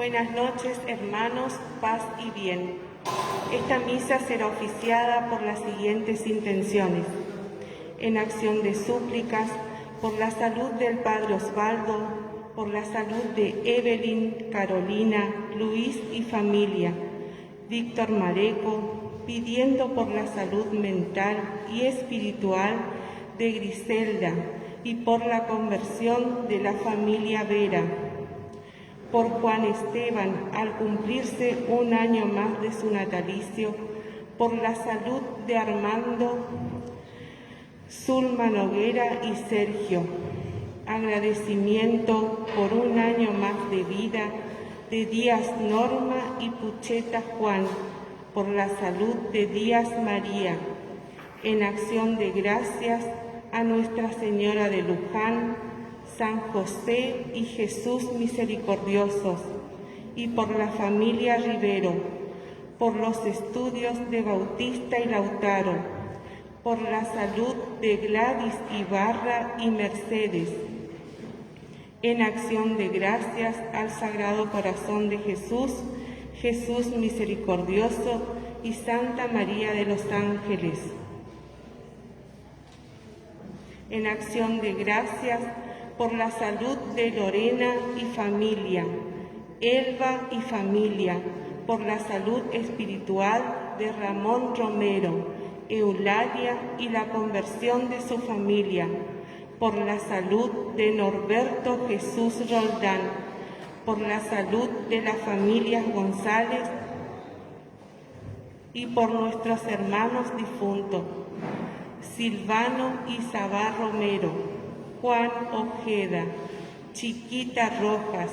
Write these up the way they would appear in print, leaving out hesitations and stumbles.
Buenas noches, hermanos, paz y bien. Esta misa será oficiada por las siguientes intenciones: en acción de súplicas por la salud del Padre Osvaldo, por la salud de Evelyn, Carolina, Luis y familia, Víctor Mareco, pidiendo por la salud mental y espiritual de Griselda y por la conversión de la familia Vera, por Juan Esteban al cumplirse un año más de su natalicio, por la salud de Armando, Zulma Noguera y Sergio. Agradecimiento por un año más de vida de Díaz Norma y Pucheta Juan, por la salud de Díaz María. En acción de gracias a Nuestra Señora de Luján, San José y Jesús misericordiosos, y por la familia Rivero, por los estudios de Bautista y Lautaro, por la salud de Gladys Ibarra y Mercedes. En acción de gracias al Sagrado Corazón de Jesús, Jesús misericordioso y Santa María de los Ángeles. En acción de gracias por la salud de Lorena y familia, Elba y familia, por la salud espiritual de Ramón Romero, Eulalia y la conversión de su familia, por la salud de Norberto Jesús Roldán, por la salud de las familias González y por nuestros hermanos difuntos, Silvano y Sabá Romero, Juan Ojeda, Chiquita Rojas,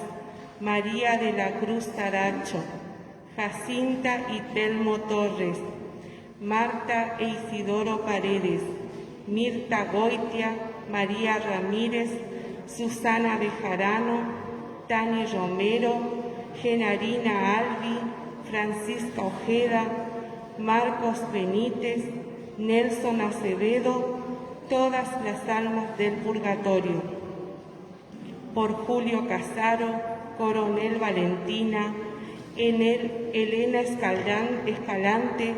María de la Cruz Taracho, Jacinta y Telmo Torres, Marta e Isidoro Paredes, Mirta Goitia, María Ramírez, Susana Bejarano, Tani Romero, Genarina Albi, Francisca Ojeda, Marcos Benítez, Nelson Acevedo, todas las almas del purgatorio. Por Julio Casaro, Coronel Valentina, Elena Escalante,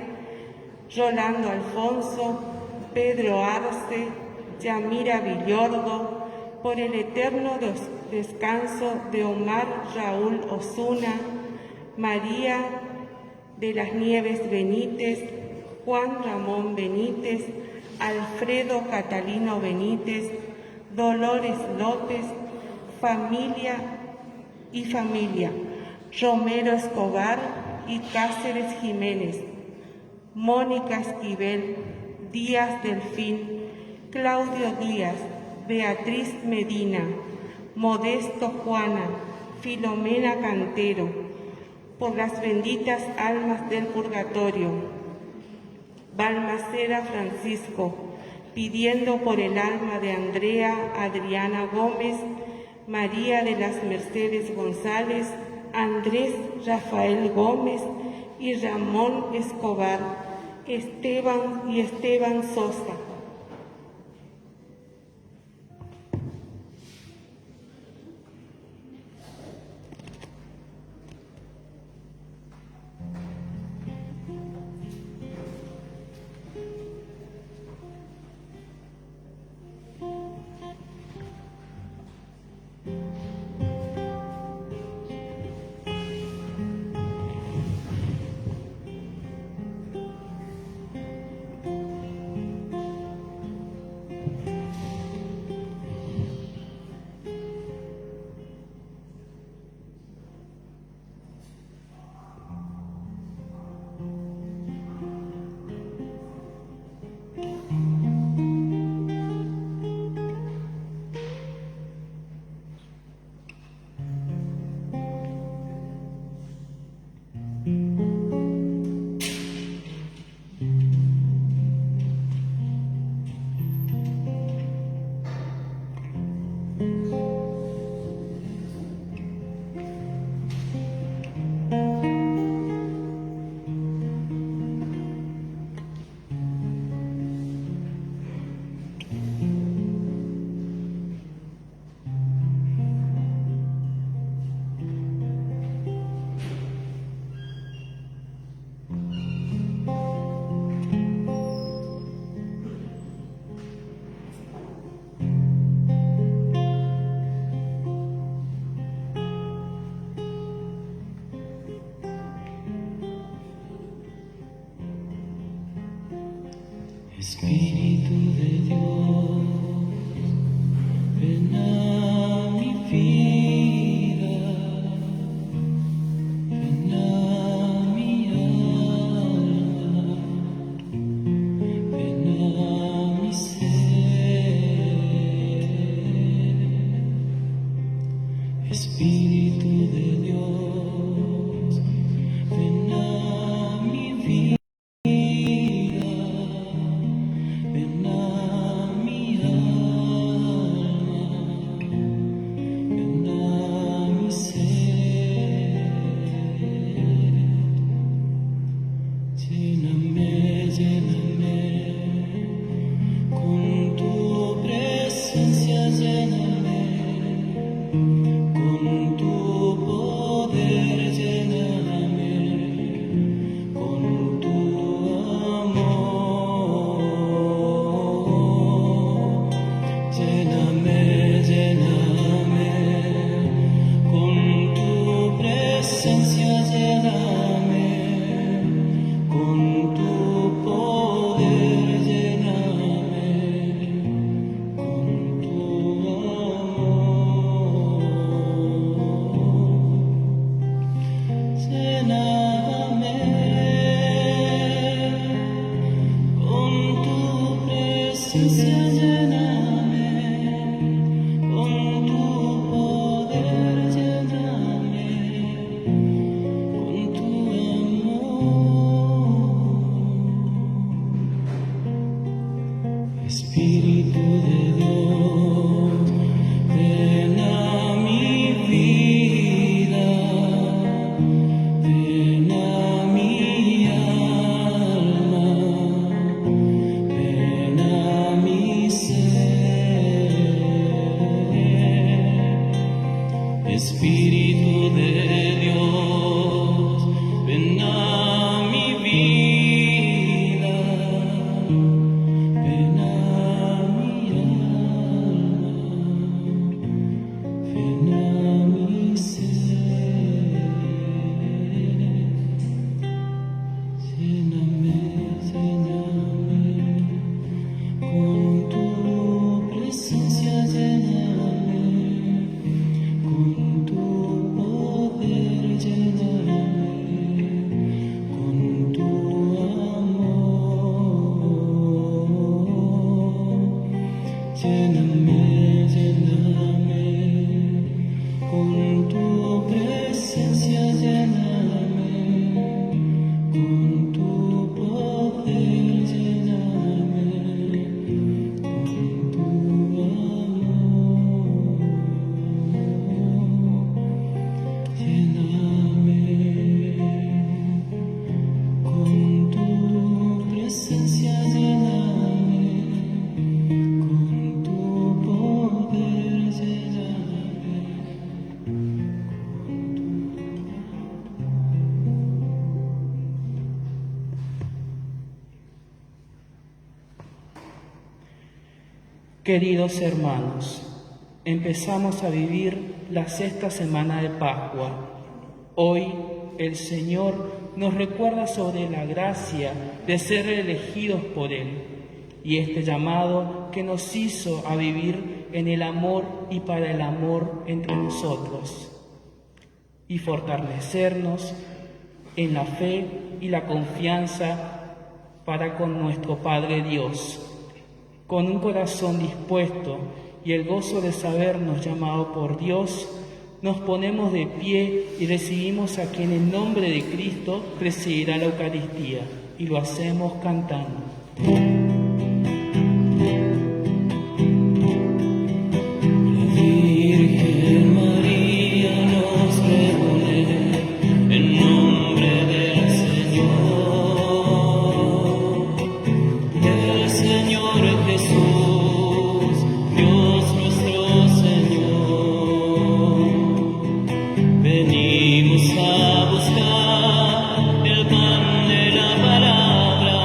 Rolando Alfonso, Pedro Arce, Yamira Villordo, por el eterno descanso de Omar Raúl Osuna, María de las Nieves Benítez, Juan Ramón Benítez, Alfredo Catalino Benítez, Dolores López, familia, Romero Escobar y Cáceres Jiménez, Mónica Esquivel, Díaz Delfín, Claudio Díaz, Beatriz Medina, Modesto Juana, Filomena Cantero, por las benditas almas del purgatorio. Balmaceda Francisco, pidiendo por el alma de Andrea Adriana Gómez, María de las Mercedes González, Andrés Rafael Gómez y Ramón Escobar, Esteban Sosa. Espíritu de Dios, ven a mi vida, ven a mi alma, ven a mi ser. Espíritu de Dios, ven a mi vida. Espíritu de Dios, ven a mi vida, ven a mi alma, ven a mi ser. Espíritu de Dios, ven a mi vida, ven a mi alma, ven a mi ser. Lléname, lléname, con tu presencia lléname, con tu poder lléname, con tu amor. Lléname, lléname, con tu presencia lléname, con tu poder lléname, con tu amor. Lléname, con tu presencia lléname, con tu poder lléname. Queridos hermanos, empezamos a vivir la sexta semana de Pascua. Hoy el Señor nos recuerda sobre la gracia de ser elegidos por Él y este llamado que nos hizo a vivir en el amor y para el amor entre nosotros y fortalecernos en la fe y la confianza para con nuestro Padre Dios. Con un corazón dispuesto y el gozo de sabernos llamados por Dios, nos ponemos de pie y recibimos a quien en nombre de Cristo presidirá la Eucaristía, y lo hacemos cantando. Virgen María nos reúne en nombre del Señor. El Señor Jesús, Dios nuestro Señor. Venimos a buscar el pan de la palabra.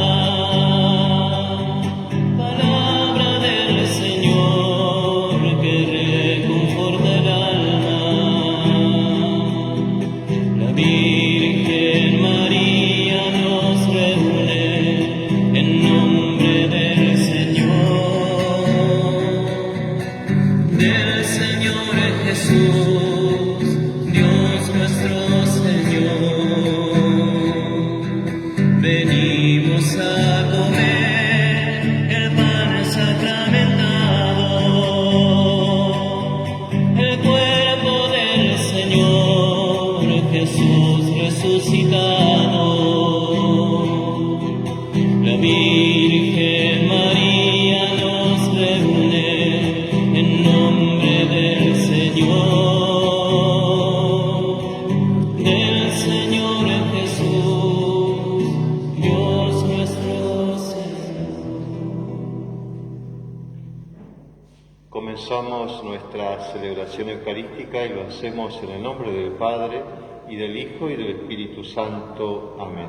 venimos a comer el pan sacramentado, el cuerpo del Señor Jesús resucitado. La Virgen María nos reúne en nombre del Señor Jesús, Dios nuestro Señor. Comenzamos nuestra celebración eucarística y lo hacemos en el nombre del Padre, y del Hijo, y del Espíritu Santo. Amén.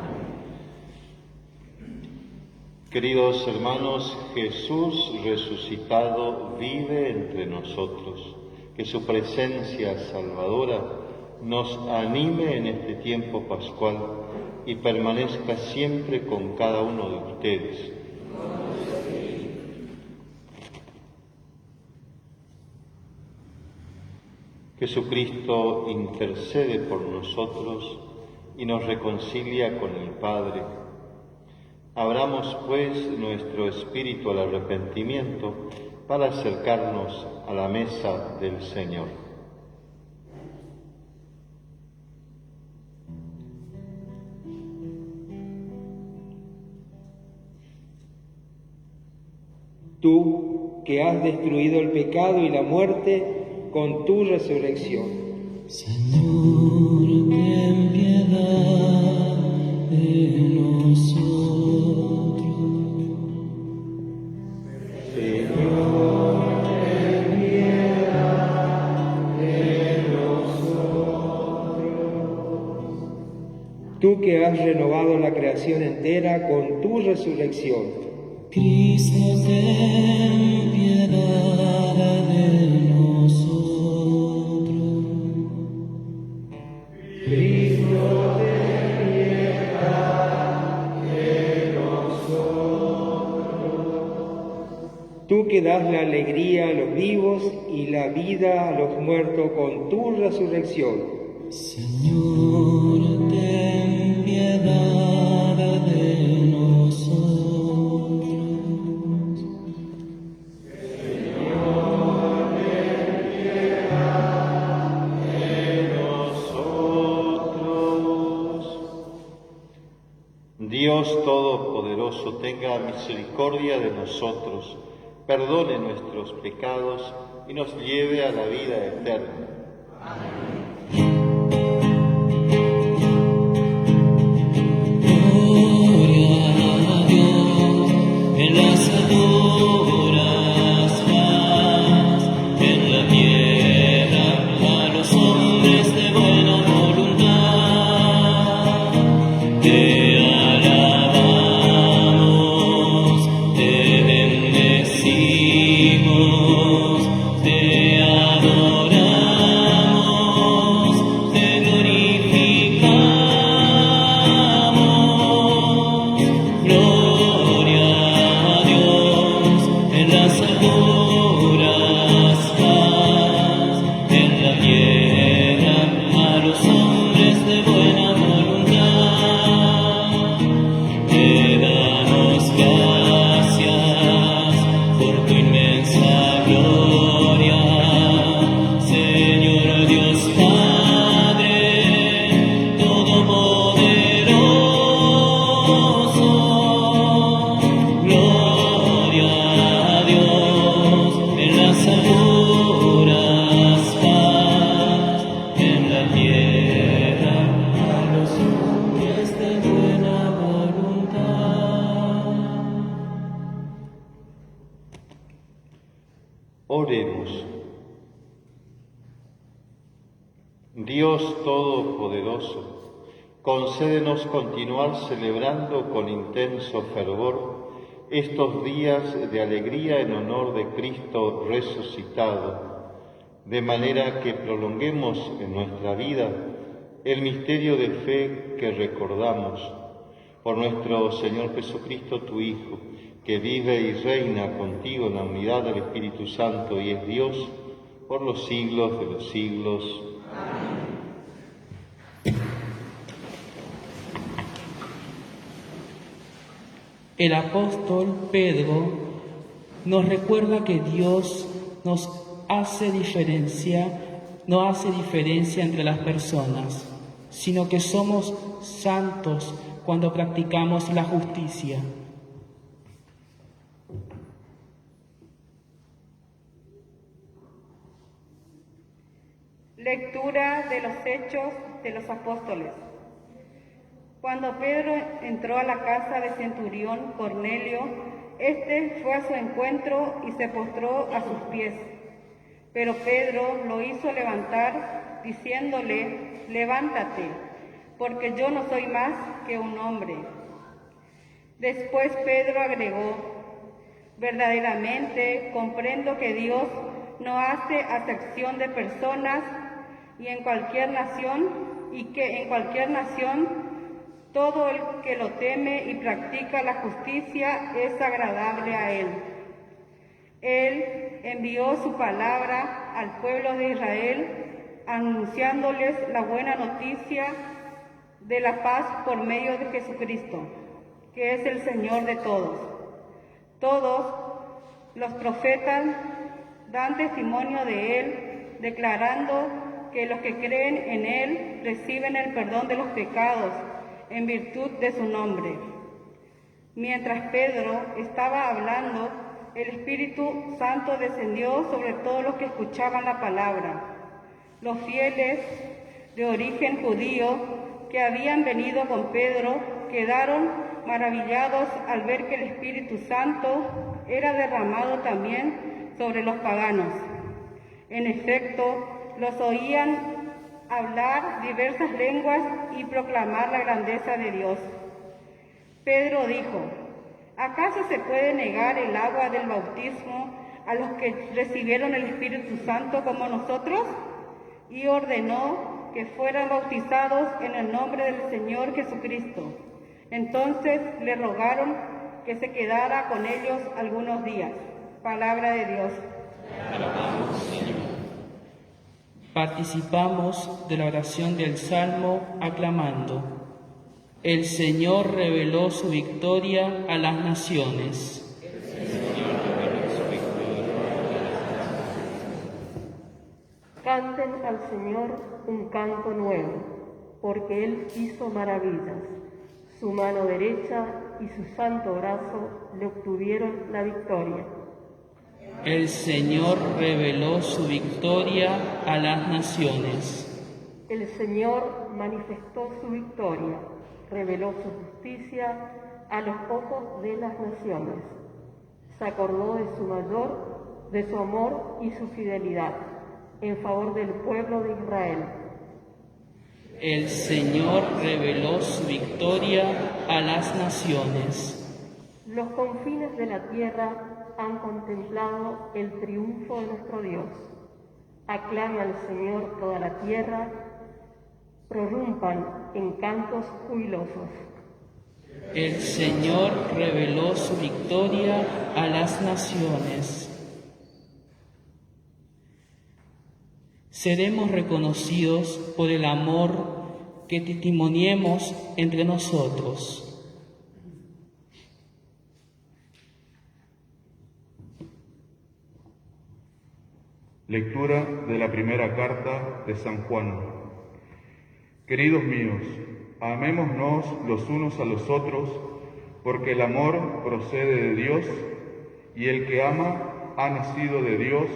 Queridos hermanos, Jesús resucitado vive entre nosotros. Que su presencia salvadora nos anime en este tiempo pascual y permanezca siempre con cada uno de ustedes. Jesucristo intercede por nosotros y nos reconcilia con el Padre. Abramos, pues, nuestro espíritu al arrepentimiento para acercarnos a la mesa del Señor. Tú que has destruido el pecado y la muerte con tu resurrección. Señor, ten piedad de nosotros. Señor, ten piedad de nosotros. Tú que has renovado la creación entera con tu resurrección. Cristo, ten piedad de nosotros. Cristo, ten piedad de nosotros. Tú que das la alegría a los vivos y la vida a los muertos con tu resurrección. Señor, ten piedad de nosotros. Dios Todopoderoso tenga misericordia de nosotros, perdone nuestros pecados y nos lleve a la vida eterna. Gloria a Dios en las alturas, paz en la tierra a los hombres de buena voluntad. Te alabamos, te bendecimos, te adoramos, te glorificamos. Gloria a Dios en las alturas, paz en la tierra a los hombres de buena voluntad. Te damos gracias por tu inmensa gloria, Señor Dios Padre Todopoderoso. Gloria a Dios en las alturas, paz en la tierra a los hombres de buena voluntad. Oremos. Dios Todopoderoso, concédenos continuar celebrando con intenso fervor estos días de alegría en honor de Cristo resucitado, de manera que prolonguemos en nuestra vida el misterio de fe que recordamos. Por nuestro Señor Jesucristo, tu Hijo, que vive y reina contigo en la unidad del Espíritu Santo y es Dios por los siglos de los siglos. Amén. El apóstol Pedro nos recuerda que Dios no hace diferencia entre las personas, sino que somos santos cuando practicamos la justicia. Lectura de los Hechos de los Apóstoles. Cuando Pedro entró a la casa del centurión Cornelio, éste fue a su encuentro y se postró a sus pies. Pero Pedro lo hizo levantar, diciéndole: «Levántate, porque yo no soy más que un hombre». Después Pedro agregó: «Verdaderamente comprendo que Dios no hace acepción de personas y que en cualquier nación todo el que lo teme y practica la justicia es agradable a Él. Él envió su palabra al pueblo de Israel, anunciándoles la buena noticia de la paz por medio de Jesucristo, que es el Señor de todos. Todos los profetas dan testimonio de Él, declarando que los que creen en Él reciben el perdón de los pecados en virtud de su nombre». Mientras Pedro estaba hablando, el Espíritu Santo descendió sobre todos los que escuchaban la palabra. Los fieles de origen judío que habían venido con Pedro quedaron maravillados al ver que el Espíritu Santo era derramado también sobre los paganos. En efecto, los oían hablar diversas lenguas y proclamar la grandeza de Dios. Pedro dijo: ¿acaso se puede negar el agua del bautismo a los que recibieron el Espíritu Santo como nosotros? Y ordenó que fueran bautizados en el nombre del Señor Jesucristo. Entonces le rogaron que se quedara con ellos algunos días. Palabra de Dios. Participamos de la oración del Salmo aclamando: El Señor reveló su victoria a las naciones. Canten al Señor un canto nuevo, porque Él hizo maravillas. Su mano derecha y su santo brazo le obtuvieron la victoria. El Señor reveló su victoria a las naciones. El Señor manifestó su victoria, reveló su justicia a los ojos de las naciones. Se acordó de su amor y su fidelidad en favor del pueblo de Israel. El Señor reveló su victoria a las naciones. Los confines de la tierra han contemplado el triunfo de nuestro Dios. Aclame al Señor toda la tierra, prorrumpan en cantos jubilosos. El Señor reveló su victoria a las naciones. Seremos reconocidos por el amor que testimoniemos entre nosotros. Lectura de la primera carta de San Juan. Queridos míos, amémonos los unos a los otros, porque el amor procede de Dios, y el que ama ha nacido de Dios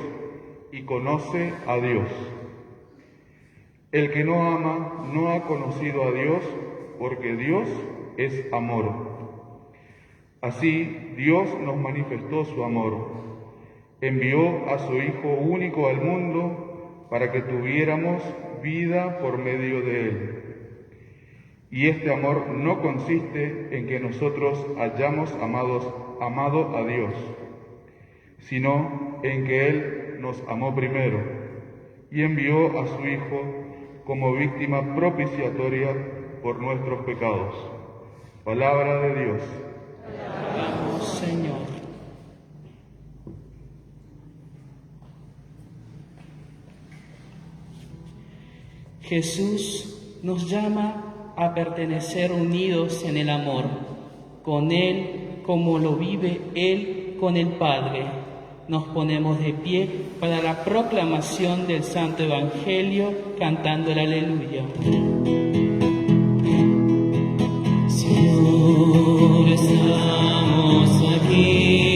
y conoce a Dios. El que no ama no ha conocido a Dios, porque Dios es amor. Así Dios nos manifestó su amor. Envió a su Hijo único al mundo para que tuviéramos vida por medio de Él. Y este amor no consiste en que nosotros hayamos amado a Dios, sino en que Él nos amó primero y envió a su Hijo como víctima propiciatoria por nuestros pecados. Palabra de Dios. Alabamos, Señor. Jesús nos llama a pertenecer unidos en el amor. Con Él como lo vive Él con el Padre. Nos ponemos de pie para la proclamación del Santo Evangelio cantando el Aleluya. Señor, estamos aquí.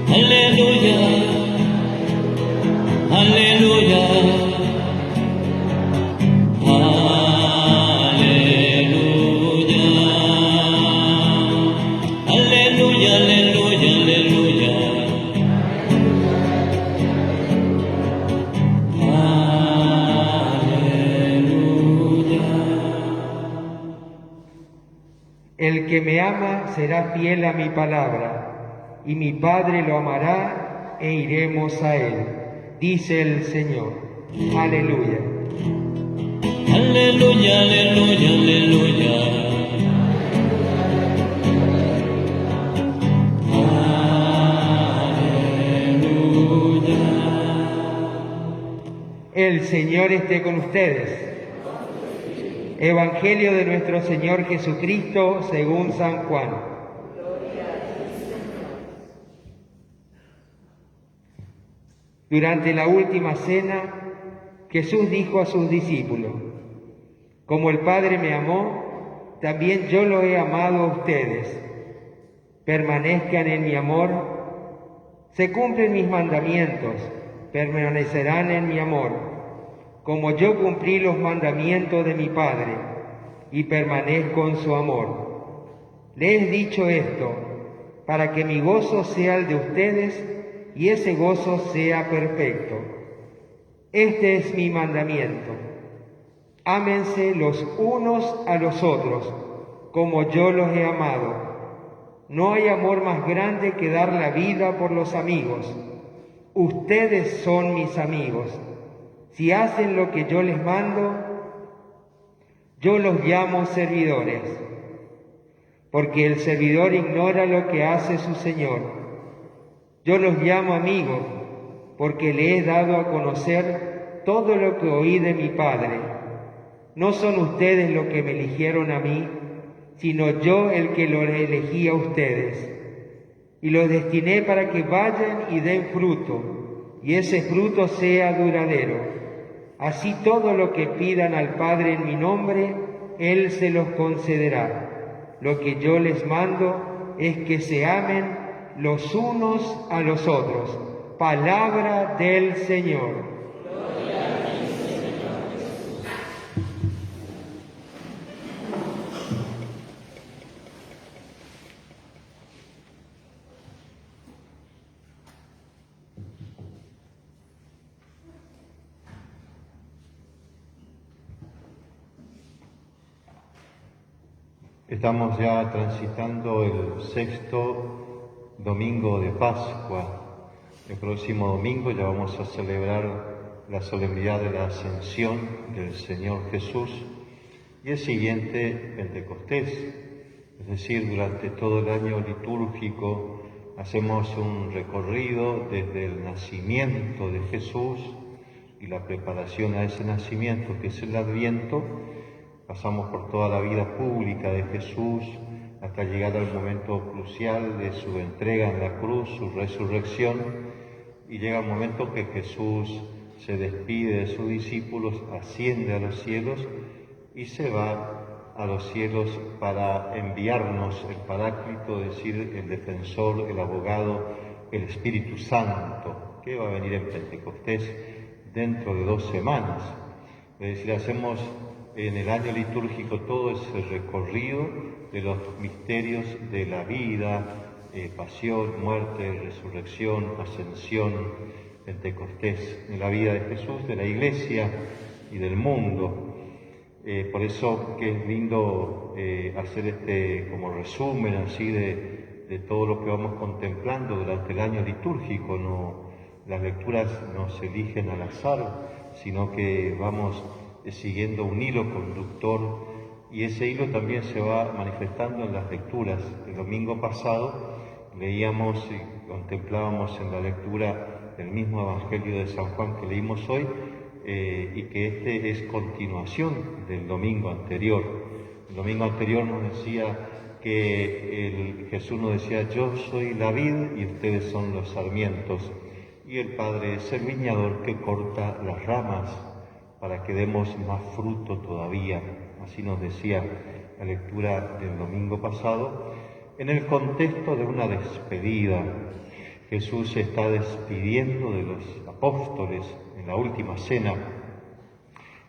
Aleluya, aleluya, aleluya, aleluya, aleluya, aleluya, aleluya. El que me ama será fiel a mi palabra, y mi Padre lo amará e iremos a él, dice el Señor. Aleluya. Aleluya, aleluya, aleluya. Aleluya. El Señor esté con ustedes. Evangelio de nuestro Señor Jesucristo según San Juan. Durante la última cena, Jesús dijo a sus discípulos: como el Padre me amó, también yo lo he amado a ustedes. Permanezcan en mi amor. Se cumplen mis mandamientos, permanecerán en mi amor, como yo cumplí los mandamientos de mi Padre y permanezco en su amor. Les he dicho esto para que mi gozo sea el de ustedes y ese gozo sea perfecto. Este es mi mandamiento: ámense los unos a los otros, como yo los he amado. No hay amor más grande que dar la vida por los amigos. Ustedes son mis amigos. Si hacen lo que yo les mando, yo los llamo servidores, porque el servidor ignora lo que hace su Señor. Yo los llamo amigos, porque le he dado a conocer todo lo que oí de mi Padre. No son ustedes los que me eligieron a mí, sino yo el que los elegí a ustedes. Y los destiné para que vayan y den fruto, y ese fruto sea duradero. Así todo lo que pidan al Padre en mi nombre, Él se los concederá. Lo que yo les mando es que se amen los unos a los otros. Palabra del Señor. Estamos ya transitando el sexto domingo de Pascua. El próximo domingo ya vamos a celebrar la solemnidad de la Ascensión del Señor Jesús y el siguiente Pentecostés. Es decir, durante todo el año litúrgico hacemos un recorrido desde el nacimiento de Jesús y la preparación a ese nacimiento, que es el Adviento. Pasamos por toda la vida pública de Jesús hasta llegar al momento crucial de su entrega en la cruz, su resurrección, y llega el momento que Jesús se despide de sus discípulos, asciende a los cielos y se va a los cielos para enviarnos el Paráclito, es decir, el defensor, el abogado, el Espíritu Santo, que va a venir en Pentecostés dentro de 2 semanas. Es decir, hacemos en el año litúrgico todo ese recorrido de los misterios de la vida, pasión, muerte, resurrección, ascensión, Pentecostés, en la vida de Jesús, de la Iglesia y del mundo. Por eso que es lindo hacer este como resumen así de todo lo que vamos contemplando durante el año litúrgico. Las lecturas no se eligen al azar, sino que vamos siguiendo un hilo conductor y ese hilo también se va manifestando en las lecturas. El domingo pasado leíamos y contemplábamos en la lectura el mismo Evangelio de San Juan que leímos hoy, y que este es continuación del domingo anterior. El domingo anterior nos decía que Jesús nos decía: yo soy la vid y ustedes son los sarmientos, y el Padre es el viñador que corta las ramas para que demos más fruto todavía. Así nos decía la lectura del domingo pasado, en el contexto de una despedida. Jesús se está despidiendo de los apóstoles en la última cena,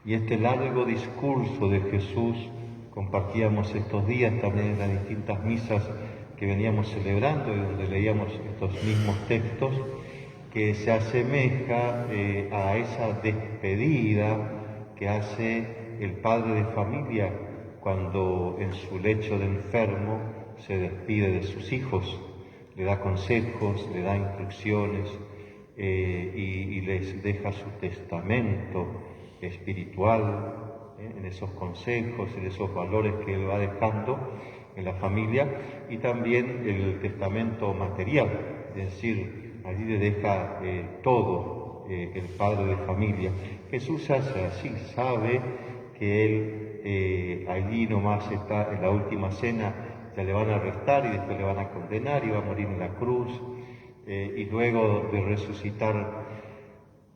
y este largo discurso de Jesús compartíamos estos días también en las distintas misas que veníamos celebrando y donde leíamos estos mismos textos, que se asemeja a esa despedida que hace el padre de familia cuando en su lecho de enfermo se despide de sus hijos, le da consejos, le da instrucciones y les deja su testamento espiritual en esos consejos, en esos valores que él va dejando en la familia, y también el testamento material, es decir, allí le deja todo el padre de familia. Jesús hace así, sabe que él allí nomás está en la última cena, ya le van a arrestar y después le van a condenar y va a morir en la cruz, y luego de resucitar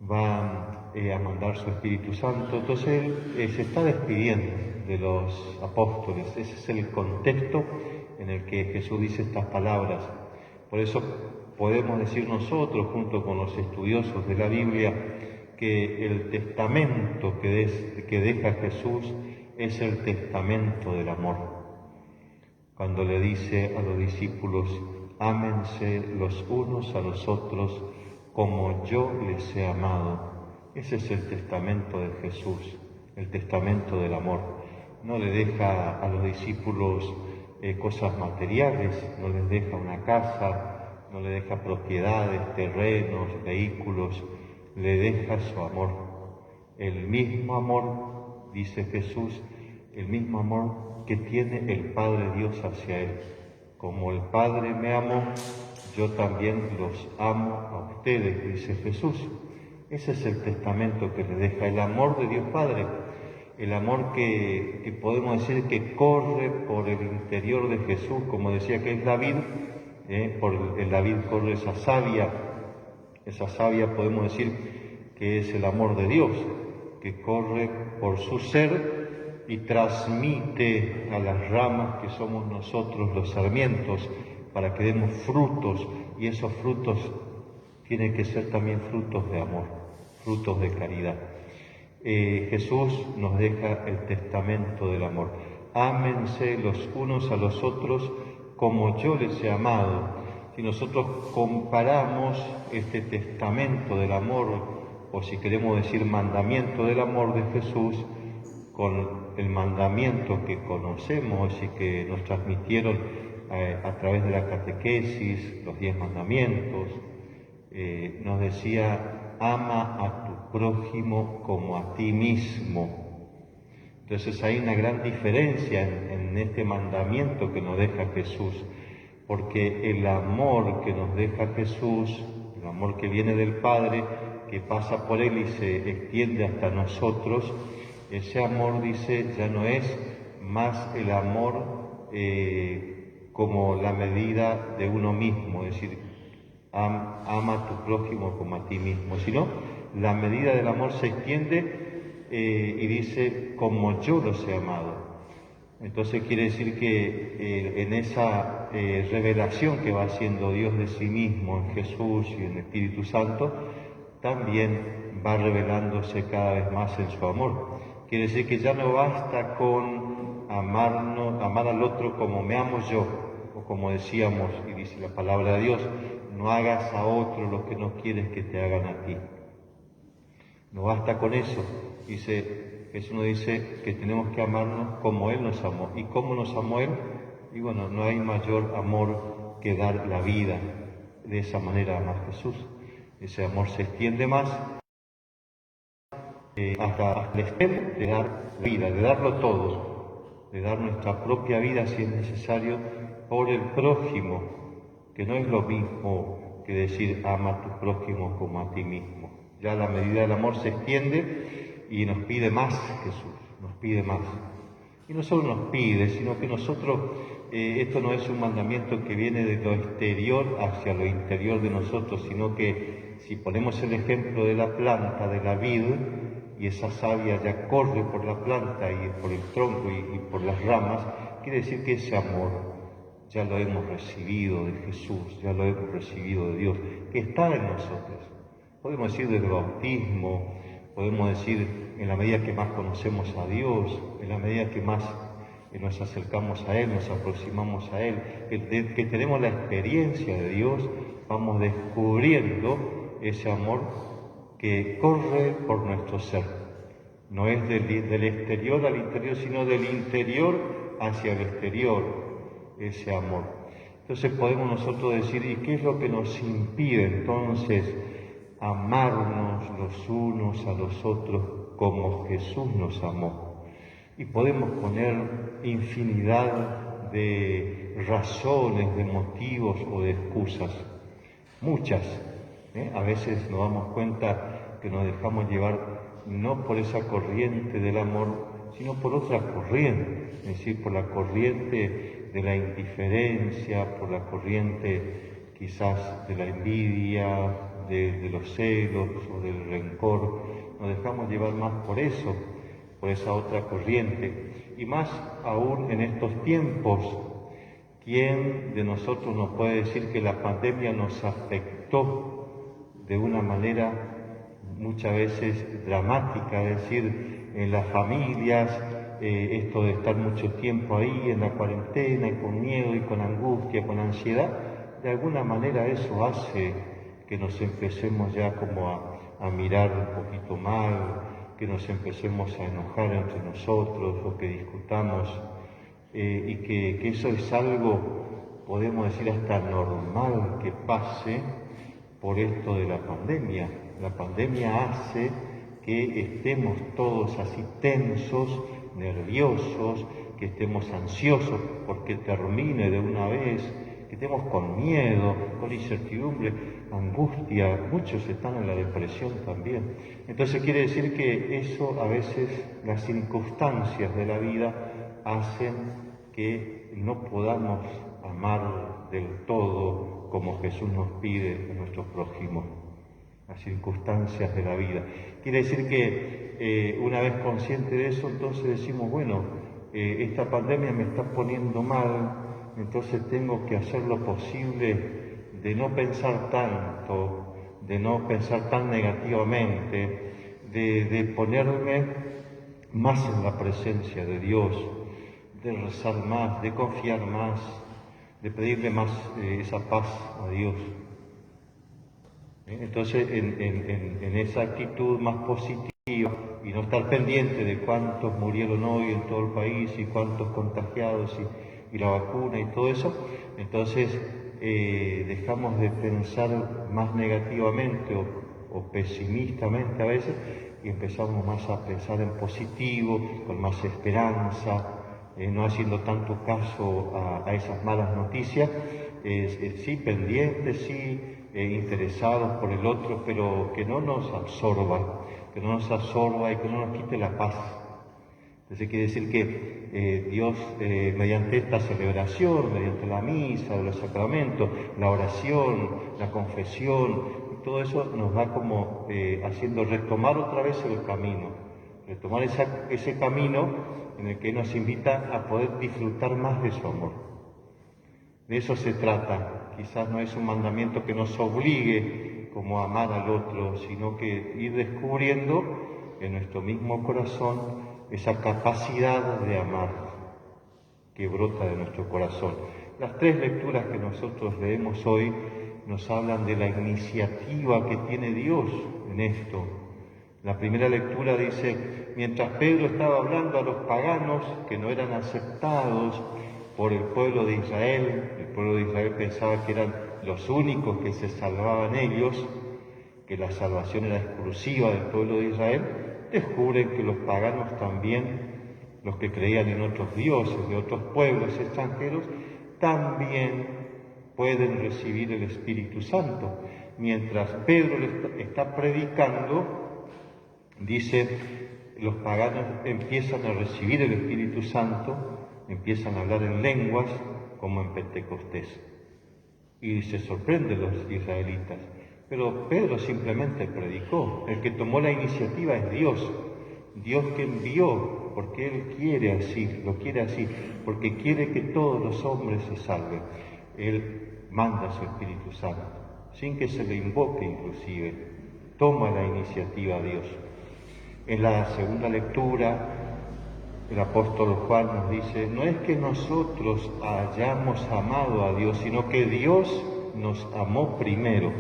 va a mandar su Espíritu Santo. Entonces él se está despidiendo de los apóstoles. Ese es el contexto en el que Jesús dice estas palabras. Por eso podemos decir nosotros, junto con los estudiosos de la Biblia, que el testamento que deja Jesús es el testamento del amor. Cuando le dice a los discípulos: ámense los unos a los otros como yo les he amado. Ese es el testamento de Jesús, el testamento del amor. No le deja a los discípulos cosas materiales, no les deja una casa, no le deja propiedades, terrenos, vehículos, le deja su amor. El mismo amor, dice Jesús, el mismo amor que tiene el Padre Dios hacia él. Como el Padre me amó, yo también los amo a ustedes, dice Jesús. Ese es el testamento que le deja, el amor de Dios Padre, el amor que podemos decir que corre por el interior de Jesús, como decía que es la vid, por la vid corre esa savia podemos decir que es el amor de Dios, que corre por su ser y transmite a las ramas que somos nosotros los sarmientos, para que demos frutos, y esos frutos tienen que ser también frutos de amor, frutos de caridad. Jesús nos deja el testamento del amor. Ámense los unos a los otros como yo les he amado. Si nosotros comparamos este testamento del amor, o si queremos decir mandamiento del amor de Jesús, con el mandamiento que conocemos y que nos transmitieron a través de la catequesis, los 10 mandamientos, nos decía: ama a tu prójimo como a ti mismo. Entonces hay una gran diferencia en este mandamiento que nos deja Jesús, porque el amor que nos deja Jesús, el amor que viene del Padre, que pasa por él y se extiende hasta nosotros, ese amor, dice, ya no es más el amor como la medida de uno mismo, es decir, ama a tu prójimo como a ti mismo, sino la medida del amor se extiende y dice: como yo los he amado. Entonces quiere decir que en esa revelación que va haciendo Dios de sí mismo en Jesús y en el Espíritu Santo, también va revelándose cada vez más en su amor. Quiere decir que ya no basta con amar al otro como me amo yo, o como decíamos, y dice la palabra de Dios: no hagas a otro lo que no quieres que te hagan a ti. No basta con eso. Jesús nos dice que tenemos que amarnos como Él nos amó. ¿Y cómo nos amó Él? Y bueno, no hay mayor amor que dar la vida. De esa manera ama Jesús. Ese amor se extiende más hasta el extremo de dar vida, de darlo todo. de dar nuestra propia vida si es necesario por el prójimo, que no es lo mismo que decir ama a tu prójimo como a ti mismo. Ya la medida del amor se extiende y nos pide más Jesús, nos pide más. Y no solo nos pide, sino que nosotros, esto no es un mandamiento que viene de lo exterior hacia lo interior de nosotros, sino que si ponemos el ejemplo de la planta, de la vid, y esa savia ya corre por la planta y por el tronco y por las ramas, quiere decir que ese amor ya lo hemos recibido de Jesús, ya lo hemos recibido de Dios, que está en nosotros. Podemos decir desde el bautismo, podemos decir en la medida que más conocemos a Dios, en la medida que más nos acercamos a Él, nos aproximamos a Él, que tenemos la experiencia de Dios, vamos descubriendo ese amor que corre por nuestro ser. No es del exterior al interior, sino del interior hacia el exterior, ese amor. Entonces podemos nosotros decir, ¿y qué es lo que nos impide entonces amarnos los unos a los otros como Jesús nos amó? Y podemos poner infinidad de razones, de motivos o de excusas, muchas. A veces nos damos cuenta que nos dejamos llevar no por esa corriente del amor, sino por otra corriente, es decir, por la corriente de la indiferencia, por la corriente quizás de la envidia, de los celos o del rencor. Nos dejamos llevar más por eso, por esa otra corriente. Y más aún en estos tiempos, ¿quién de nosotros nos puede decir que la pandemia nos afectó de una manera muchas veces dramática? Es decir, en las familias, esto de estar mucho tiempo ahí en la cuarentena y con miedo y con angustia, con ansiedad, de alguna manera eso hace que nos empecemos ya como a mirar un poquito mal, que nos empecemos a enojar entre nosotros o que discutamos, y que eso es algo, podemos decir, hasta normal que pase por esto de la pandemia. La pandemia hace que estemos todos así tensos, nerviosos, que estemos ansiosos porque termine de una vez, que estemos con miedo, con incertidumbre, angustia. Muchos están en la depresión también. Entonces quiere decir que eso a veces, las circunstancias de la vida hacen que no podamos amar del todo como Jesús nos pide a nuestro prójimo, las circunstancias de la vida. Quiere decir que una vez consciente de eso, entonces decimos, bueno, esta pandemia me está poniendo mal, entonces tengo que hacer lo posible de no pensar tanto, de no pensar tan negativamente, de ponerme más en la presencia de Dios, de rezar más, de confiar más, de pedirle más esa paz a Dios. Entonces, en esa actitud más positiva y no estar pendiente de cuántos murieron hoy en todo el país y cuántos contagiados y la vacuna y todo eso, entonces dejamos de pensar más negativamente o pesimistamente a veces y empezamos más a pensar en positivo, con más esperanza, no haciendo tanto caso a esas malas noticias, sí pendientes, sí interesados por el otro, pero que no nos absorba y que no nos quite la paz. Entonces quiere decir que Dios, mediante esta celebración, mediante la misa, los sacramentos, la oración, la confesión, todo eso nos va como haciendo retomar otra vez el camino, retomar ese camino en el que nos invita a poder disfrutar más de su amor. De eso se trata. Quizás no es un mandamiento que nos obligue como a amar al otro, sino que ir descubriendo en nuestro mismo corazón esa capacidad de amar que brota de nuestro corazón. Las tres lecturas que nosotros leemos hoy nos hablan de la iniciativa que tiene Dios en esto. La primera lectura dice, mientras Pedro estaba hablando a los paganos que no eran aceptados por el pueblo de Israel, el pueblo de Israel pensaba que eran los únicos que se salvaban ellos, que la salvación era exclusiva del pueblo de Israel, descubren que los paganos también los que creían en otros dioses de otros pueblos extranjeros, también pueden recibir el Espíritu Santo. Mientras Pedro le está predicando, dice, los paganos empiezan a recibir el Espíritu Santo, empiezan a hablar en lenguas, como en Pentecostés. Y se sorprenden los israelitas. Pero Pedro simplemente predicó. El que tomó la iniciativa es Dios. Dios que envió, porque Él quiere así, lo quiere así, porque quiere que todos los hombres se salven. Él manda su Espíritu Santo, sin que se le invoque inclusive. Toma la iniciativa a Dios. En la segunda lectura, el apóstol Juan nos dice, no es que nosotros hayamos amado a Dios, sino que Dios nos amó primero.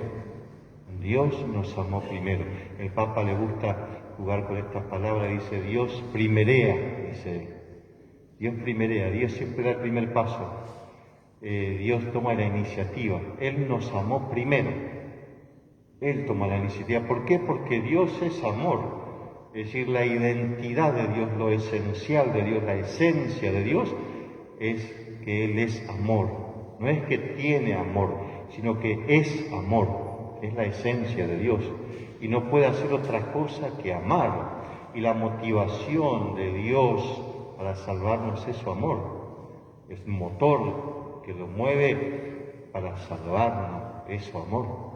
Dios nos amó primero. El Papa le gusta jugar con estas palabras, dice Dios primerea, dice él. Dios primerea, Dios siempre da el primer paso. Dios toma la iniciativa. Él nos amó primero. Él toma la iniciativa. ¿Por qué? Porque Dios es amor. Es decir, la identidad de Dios, lo esencial de Dios, la esencia de Dios, es que Él es amor. No es que tiene amor, sino que es amor. Es la esencia de Dios. Y no puede hacer otra cosa que amar. Y la motivación de Dios para salvarnos es su amor. Es un motor que lo mueve para salvarnos, es su amor.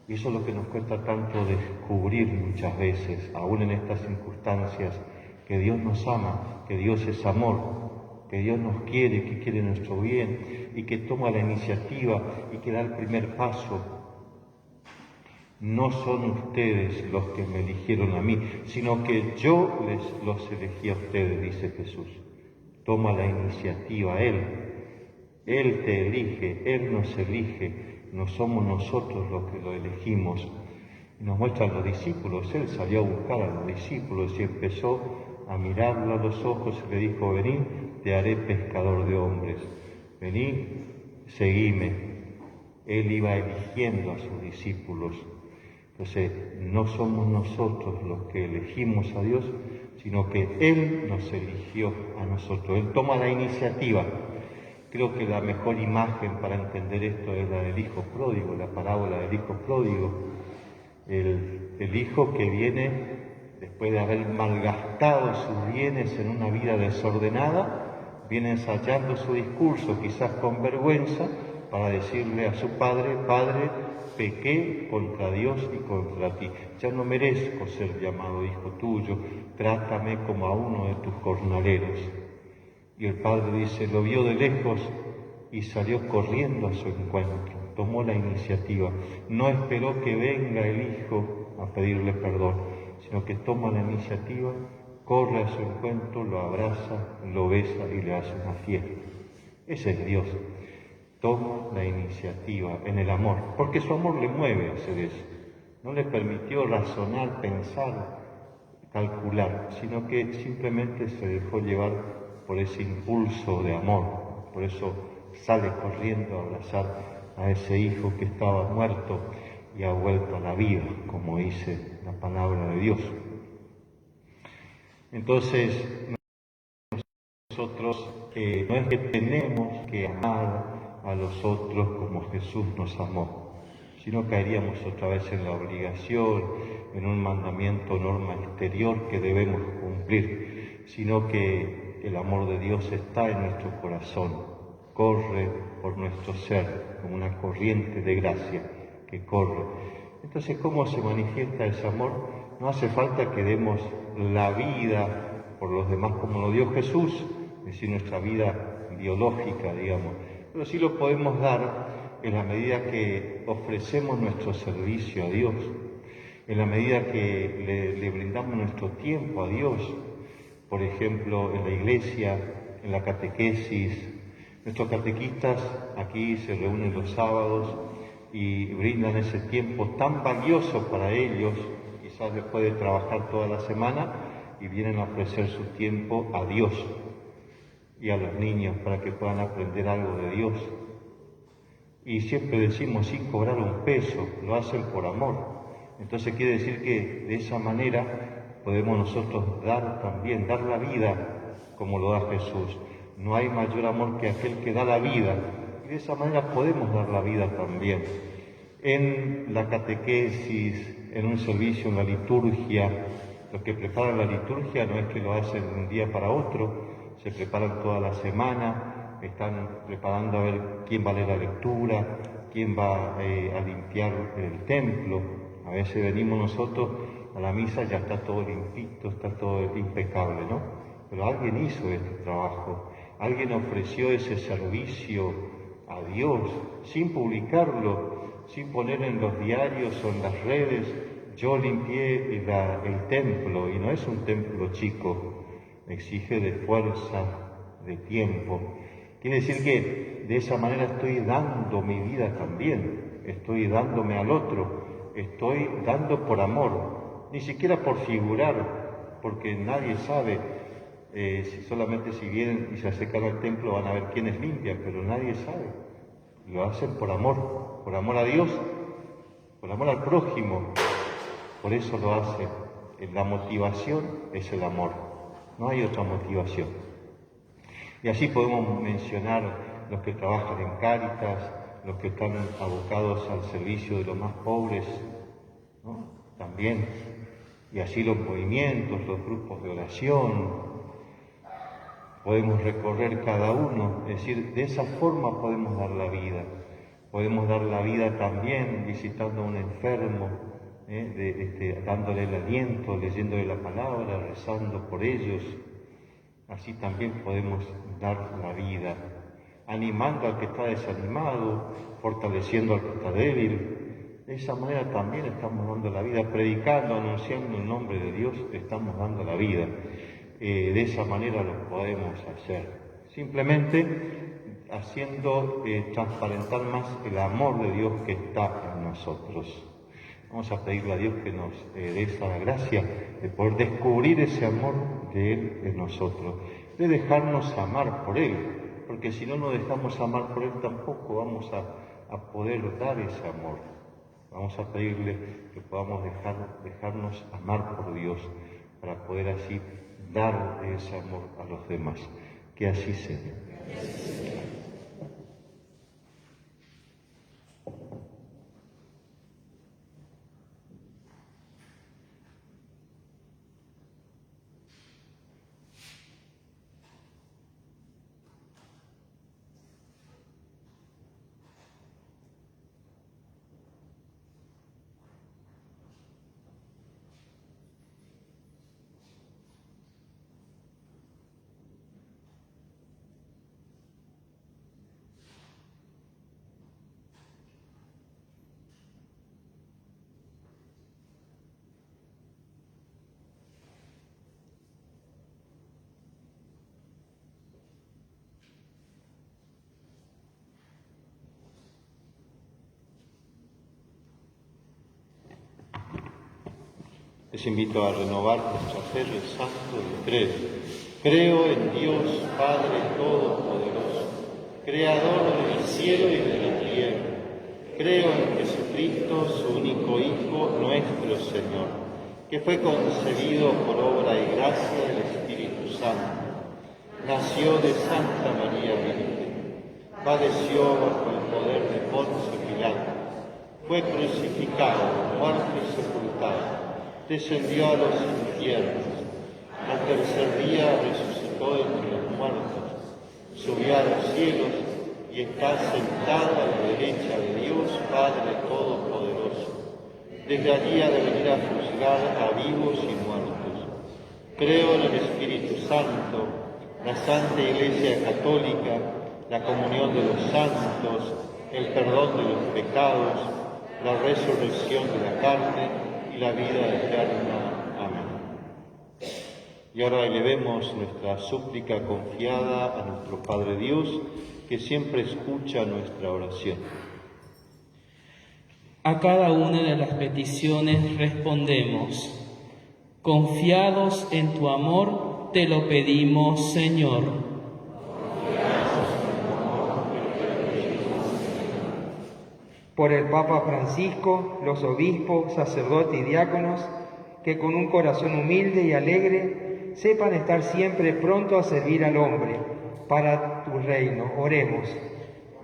Y eso es lo que nos cuesta tanto descubrir muchas veces, aún en estas circunstancias, que Dios nos ama, que Dios es amor, que Dios nos quiere, que quiere nuestro bien y que toma la iniciativa y que da el primer paso. No son ustedes los que me eligieron a mí, sino que yo los elegí a ustedes, dice Jesús. Toma la iniciativa Él. Él te elige, Él nos elige. No somos nosotros los que lo elegimos. Y nos muestran los discípulos. Él salió a buscar a los discípulos y empezó a mirarlo a los ojos y le dijo, vení, te haré pescador de hombres. Vení, seguime. Él iba eligiendo a sus discípulos. Entonces, no somos nosotros los que elegimos a Dios, sino que Él nos eligió a nosotros. Él toma la iniciativa. Creo que la mejor imagen para entender esto es la del hijo pródigo, la parábola del hijo pródigo. El hijo que viene, después de haber malgastado sus bienes en una vida desordenada, viene ensayando su discurso, quizás con vergüenza, para decirle a su padre, Padre, pequé contra Dios y contra ti. Ya no merezco ser llamado hijo tuyo, trátame como a uno de tus jornaleros. Y el padre dice, lo vio de lejos y salió corriendo a su encuentro, tomó la iniciativa. No esperó que venga el hijo a pedirle perdón, sino que toma la iniciativa, corre a su encuentro, lo abraza, lo besa y le hace una fiesta. Ese es Dios. Toma la iniciativa en el amor, porque su amor le mueve a hacer eso. No le permitió razonar, pensar, calcular, sino que simplemente se dejó llevar por ese impulso de amor. Por eso sale corriendo a abrazar a ese hijo que estaba muerto y ha vuelto a la vida, como dice la palabra de Dios. Entonces, nosotros no es que tenemos que amar a los otros como Jesús nos amó, sino caeríamos otra vez en la obligación, en un mandamiento, norma exterior que debemos cumplir, sino que el amor de Dios está en nuestro corazón, corre por nuestro ser como una corriente de gracia que corre. Entonces, ¿cómo se manifiesta ese amor? No hace falta que demos la vida por los demás como lo dio Jesús, es decir, nuestra vida biológica, digamos, pero sí lo podemos dar en la medida que ofrecemos nuestro servicio a Dios, en la medida que le brindamos nuestro tiempo a Dios. Por ejemplo, en la iglesia, en la catequesis, nuestros catequistas aquí se reúnen los sábados y brindan ese tiempo tan valioso para ellos, quizás después de trabajar toda la semana, y vienen a ofrecer su tiempo a Dios y a los niños para que puedan aprender algo de Dios. Y siempre decimos sin cobrar un peso, lo hacen por amor. Entonces quiere decir que de esa manera podemos nosotros dar también, dar la vida como lo da Jesús. No hay mayor amor que aquel que da la vida, y de esa manera podemos dar la vida también. En la catequesis, en un servicio, en la liturgia, los que preparan la liturgia no es que lo hacen de un día para otro, se preparan toda la semana, están preparando a ver quién va a leer la lectura, quién va a limpiar el templo. A veces venimos nosotros a la misa, ya está todo limpito, está todo impecable, ¿no? Pero alguien hizo este trabajo, alguien ofreció ese servicio a Dios, sin publicarlo, sin poner en los diarios o en las redes. Yo limpié el templo, y no es un templo chico, exige de fuerza, de tiempo. Quiere decir que de esa manera estoy dando mi vida también, estoy dándome al otro, estoy dando por amor, ni siquiera por figurar, porque nadie sabe, si vienen y se acercan al templo van a ver quiénes limpian, pero nadie sabe. Lo hacen por amor a Dios, por amor al prójimo, por eso lo hacen. La motivación es el amor, no hay otra motivación. Y así podemos mencionar los que trabajan en Cáritas, los que están abocados al servicio de los más pobres, ¿no? También, y así los movimientos, los grupos de oración. Podemos recorrer cada uno, es decir, de esa forma podemos dar la vida. Podemos dar la vida también visitando a un enfermo, dándole el aliento, leyéndole la palabra, rezando por ellos. Así también podemos dar la vida, animando al que está desanimado, fortaleciendo al que está débil. De esa manera también estamos dando la vida, predicando, anunciando el nombre de Dios, estamos dando la vida. De esa manera lo podemos hacer, simplemente haciendo transparentar más el amor de Dios que está en nosotros. Vamos a pedirle a Dios que nos dé esa gracia de poder descubrir ese amor de Él en nosotros, de dejarnos amar por Él, porque si no nos dejamos amar por Él tampoco vamos a poder dar ese amor. Vamos a pedirle que podamos dejarnos amar por Dios para poder así dar ese amor a los demás. Que así sea. Les invito a renovar nuestra fe del Santo del Credo. Creo en Dios, Padre Todopoderoso, Creador del cielo y de la tierra. Creo en Jesucristo, su único Hijo, nuestro Señor, que fue concebido por obra y gracia del Espíritu Santo. Nació de Santa María Virgen, padeció bajo el poder de Poncio Pilato, fue crucificado, muerto y sepultado. Descendió a los infiernos, al tercer día resucitó entre los muertos, subió a los cielos y está sentado a la derecha de Dios Padre Todopoderoso. Desde allí ha de venir a juzgar a vivos y muertos. Creo en el Espíritu Santo, la Santa Iglesia Católica, la comunión de los santos, el perdón de los pecados, la resurrección de la carne, la vida eterna. Amén. Y ahora elevemos nuestra súplica confiada a nuestro Padre Dios, que siempre escucha nuestra oración. A cada una de las peticiones respondemos: confiados en tu amor, te lo pedimos, Señor. Por el Papa Francisco, los obispos, sacerdotes y diáconos, que con un corazón humilde y alegre sepan estar siempre pronto a servir al hombre para tu reino. Oremos.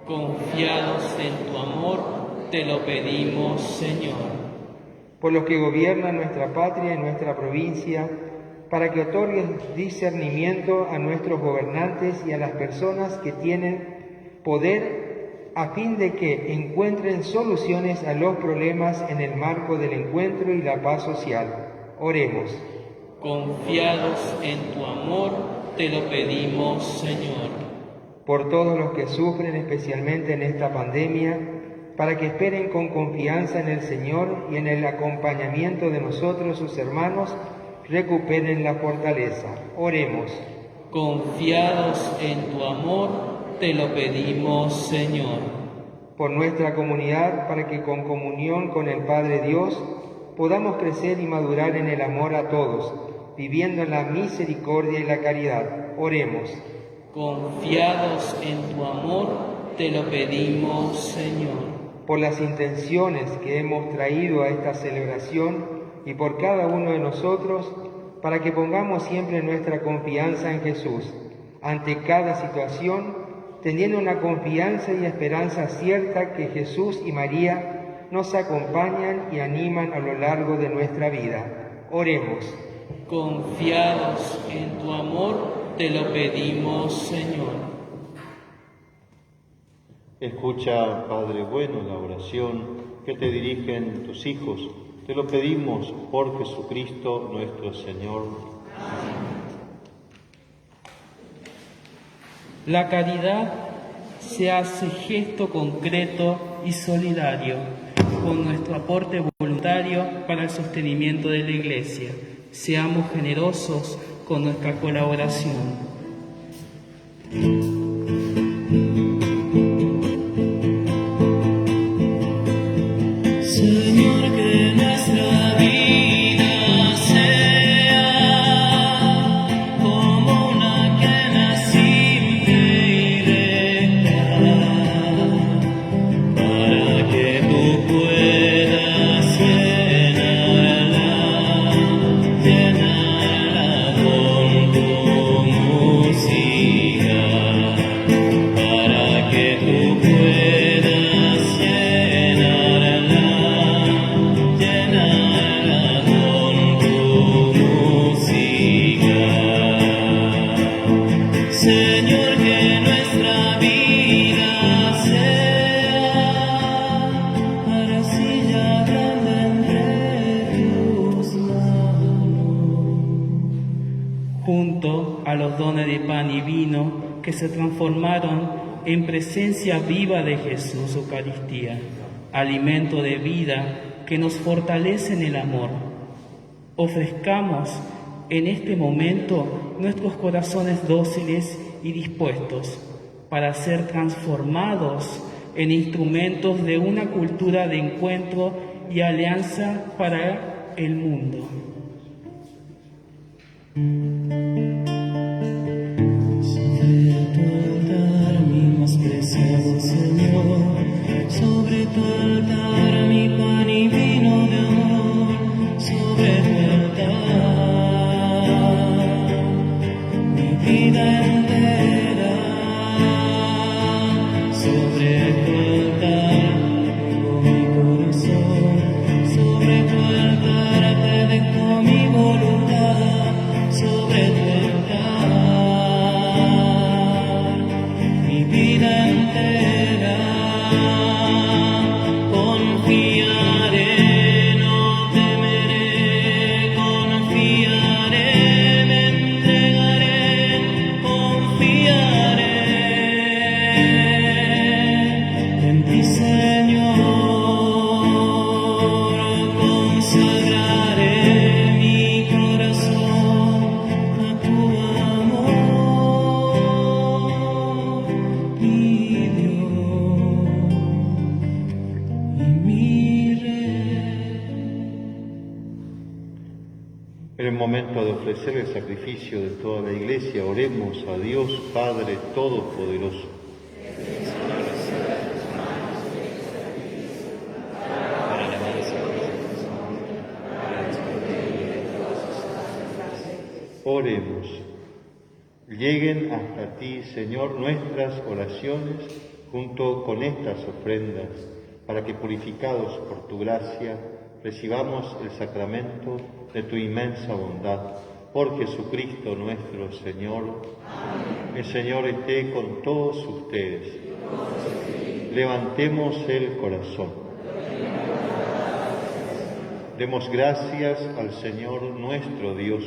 Confiados en tu amor, te lo pedimos, Señor. Por los que gobiernan nuestra patria y nuestra provincia, para que otorgues discernimiento a nuestros gobernantes y a las personas que tienen poder, a fin de que encuentren soluciones a los problemas en el marco del encuentro y la paz social. Oremos. Confiados en tu amor, te lo pedimos, Señor. Por todos los que sufren especialmente en esta pandemia, para que esperen con confianza en el Señor y en el acompañamiento de nosotros, sus hermanos, recuperen la fortaleza. Oremos. Confiados en tu amor, te lo pedimos, Señor. Por nuestra comunidad, para que con comunión con el Padre Dios podamos crecer y madurar en el amor a todos, viviendo en la misericordia y la caridad. Oremos. Confiados en tu amor, te lo pedimos, Señor. Por las intenciones que hemos traído a esta celebración y por cada uno de nosotros, para que pongamos siempre nuestra confianza en Jesús, ante cada situación, teniendo una confianza y esperanza cierta que Jesús y María nos acompañan y animan a lo largo de nuestra vida. Oremos. Confiados en tu amor, te lo pedimos, Señor. Escucha, Padre bueno, la oración que te dirigen tus hijos. Te lo pedimos por Jesucristo nuestro Señor. La caridad se hace gesto concreto y solidario con nuestro aporte voluntario para el sostenimiento de la Iglesia. Seamos generosos con nuestra colaboración. Señor, que nuestra vida sea como una quena simple y recta, para que tú puedas llenarla con tu música, para que tú puedas llenarla con tu música. Señor, que nuestra vida sea arcilla grande entre tus manos. Junto a los dones de pan y vino que se transformaron en presencia viva de Jesús, Eucaristía, alimento de vida que nos fortalece en el amor. Ofrezcamos en este momento nuestros corazones dóciles y dispuestos para ser transformados en instrumentos de una cultura de encuentro y alianza para el mundo. Sobre tu altar, mi más preciado Señor, sobre tu altar, mi pan y vino de amor, sobre tu altar, mi vida entera, sobre tu altar, pongo mi corazón, sobre tu altar te dejo mi voluntad, sobre tu altar, mi vida entera, confiaré, no temeré, confiaré, me entregaré, confiaré en ti, Señor, consagraré mi corazón a tu amor, mi Dios y mi Rey. En el momento de ofrecer el sacrificio de toda la Iglesia, oremos a Dios Padre Todopoderoso. Para la Oremos. Lleguen hasta ti, Señor, nuestras oraciones junto con estas ofrendas, para que, purificados por tu gracia, recibamos el sacramento de tu inmensa bondad. Por Jesucristo nuestro Señor. Amén. El Señor esté con todos ustedes. Levantemos el corazón. Demos gracias al Señor nuestro Dios.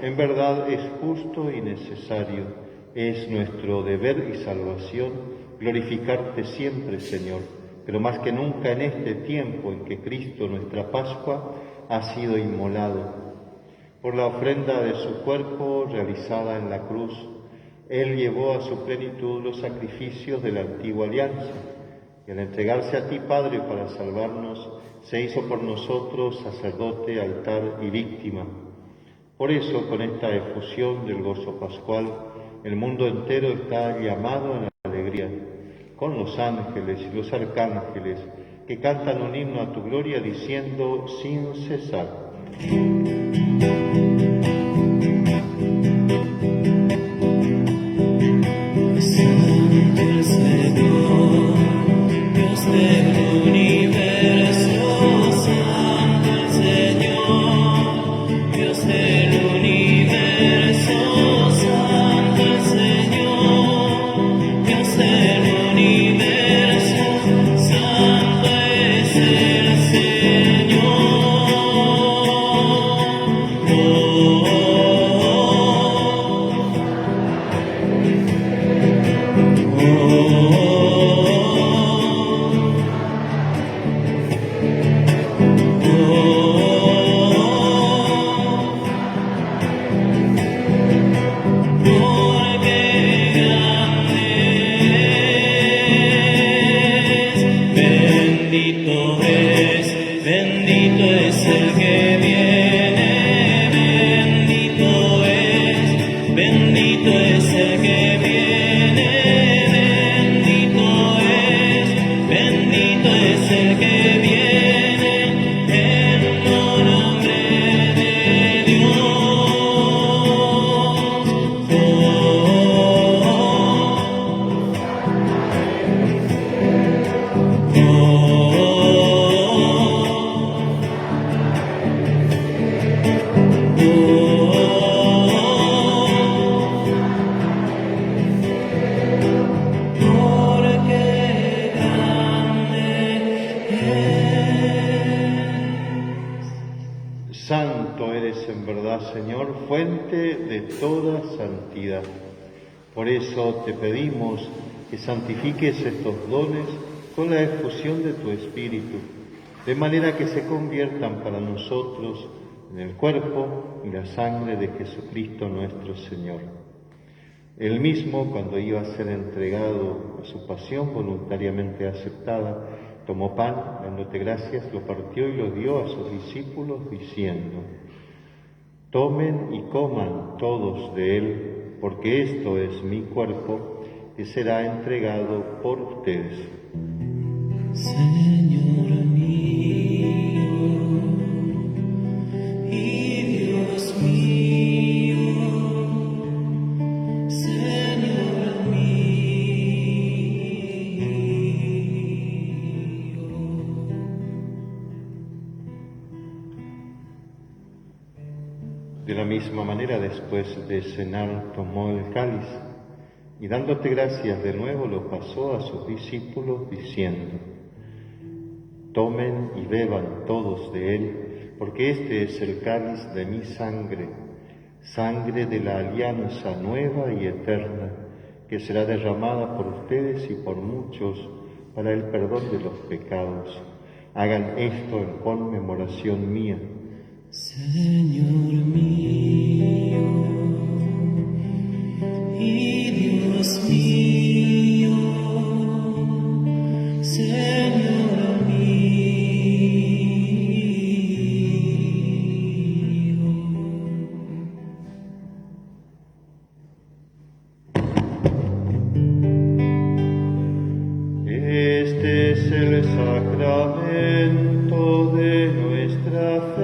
En verdad es justo y necesario, es nuestro deber y salvación glorificarte siempre, Señor, pero más que nunca en este tiempo en que Cristo, nuestra Pascua, ha sido inmolado. Por la ofrenda de su cuerpo realizada en la cruz, Él llevó a su plenitud los sacrificios de la antigua alianza, y al entregarse a ti, Padre, para salvarnos, se hizo por nosotros sacerdote, altar y víctima. Por eso, con esta efusión del gozo pascual, el mundo entero está llamado a la alegría, con los ángeles y los arcángeles que cantan un himno a tu gloria diciendo sin cesar: Santo el Señor, Dios del universo, Santo el Señor, Dios del universo, Santo el Señor, Dios del universo, Santo es el Señor. Bendito es el que viene, bendito es el que viene, bendito es el que viene, en nombre de Dios. Santo eres en verdad, Señor, fuente de toda santidad. Por eso te pedimos que santifiques estos dones con la efusión de tu Espíritu, de manera que se conviertan para nosotros en el cuerpo y la sangre de Jesucristo nuestro Señor. Él mismo, cuando iba a ser entregado a su pasión voluntariamente aceptada, tomó pan, dándote gracias, lo partió y lo dio a sus discípulos, diciendo: tomen y coman todos de él, porque esto es mi cuerpo, que será entregado por ustedes. Señor mío y Dios mío, Señor mío. De la misma manera, después de cenar, tomó el cáliz y dándote gracias de nuevo lo pasó a sus discípulos diciendo: tomen y beban todos de él, porque este es el cáliz de mi sangre, sangre de la alianza nueva y eterna, que será derramada por ustedes y por muchos para el perdón de los pecados. Hagan esto en conmemoración mía. Señor mío y Dios mío, Señor mío. Este es el sacramento de nuestra fe.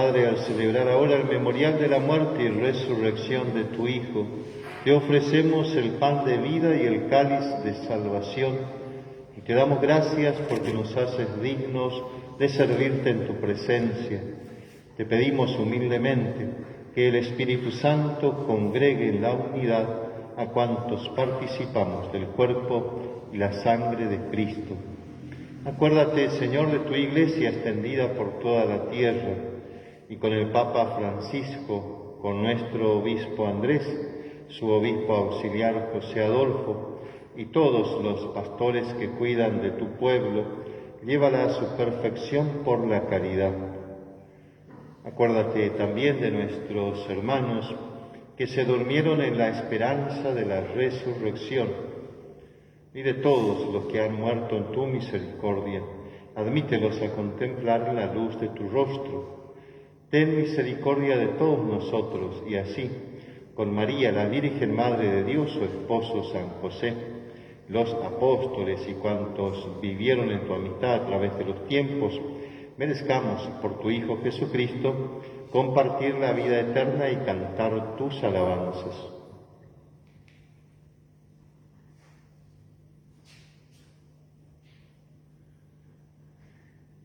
Padre, al celebrar ahora el memorial de la muerte y resurrección de tu Hijo, te ofrecemos el pan de vida y el cáliz de salvación, y te damos gracias porque nos haces dignos de servirte en tu presencia. Te pedimos humildemente que el Espíritu Santo congregue en la unidad a cuantos participamos del cuerpo y la sangre de Cristo. Acuérdate, Señor, de tu Iglesia extendida por toda la tierra, y con el Papa Francisco, con nuestro obispo Andrés, su obispo auxiliar José Adolfo, y todos los pastores que cuidan de tu pueblo, llévala a su perfección por la caridad. Acuérdate también de nuestros hermanos que se durmieron en la esperanza de la resurrección, y de todos los que han muerto en tu misericordia. Admítelos a contemplar la luz de tu rostro. Ten misericordia de todos nosotros, y así, con María, la Virgen Madre de Dios, su esposo San José, los apóstoles y cuantos vivieron en tu amistad a través de los tiempos, merezcamos por tu Hijo Jesucristo compartir la vida eterna y cantar tus alabanzas.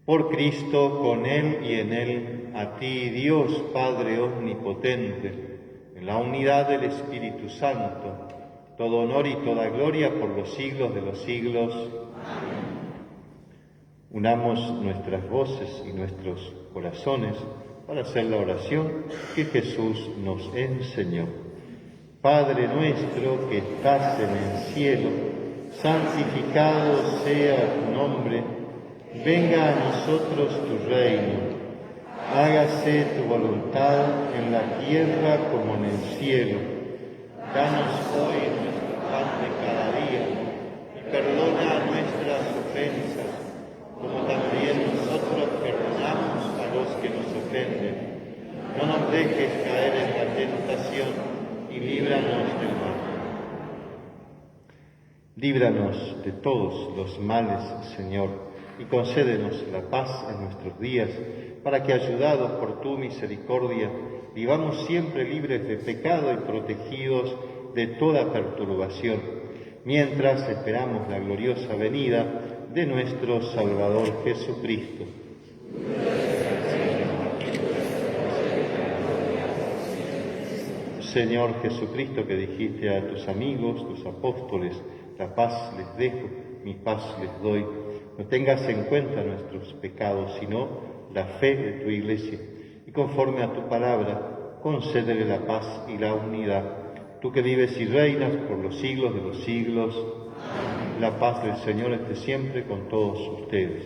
Por Cristo, con Él y en Él, a ti, Dios Padre omnipotente, en la unidad del Espíritu Santo, todo honor y toda gloria por los siglos de los siglos. Amén. Unamos nuestras voces y nuestros corazones para hacer la oración que Jesús nos enseñó. Padre nuestro que estás en el cielo, santificado sea tu nombre. Venga a nosotros tu reino, hágase tu voluntad en la tierra como en el cielo. Danos hoy nuestro pan de cada día y perdona nuestras ofensas, como también nosotros perdonamos a los que nos ofenden. No nos dejes caer en la tentación y líbranos del mal. Líbranos de todos los males, Señor, y concédenos la paz en nuestros días, para que, ayudados por tu misericordia, vivamos siempre libres de pecado y protegidos de toda perturbación, mientras esperamos la gloriosa venida de nuestro Salvador Jesucristo. Señor Jesucristo, que dijiste a tus amigos, tus apóstoles, la paz les dejo, mi paz les doy. No tengas en cuenta nuestros pecados, sino la fe de tu Iglesia, y conforme a tu palabra, concédele la paz y la unidad. Tú que vives y reinas por los siglos de los siglos, amén. La paz del Señor esté siempre con todos ustedes.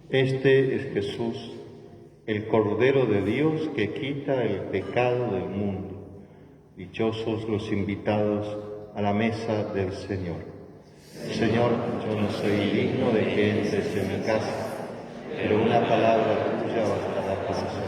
Este es Jesús, el Cordero de Dios que quita el pecado del mundo. Dichosos los invitados a la mesa del Señor. Señor, yo no soy digno de que entres en mi casa, pero una palabra tuya bastará para sanar.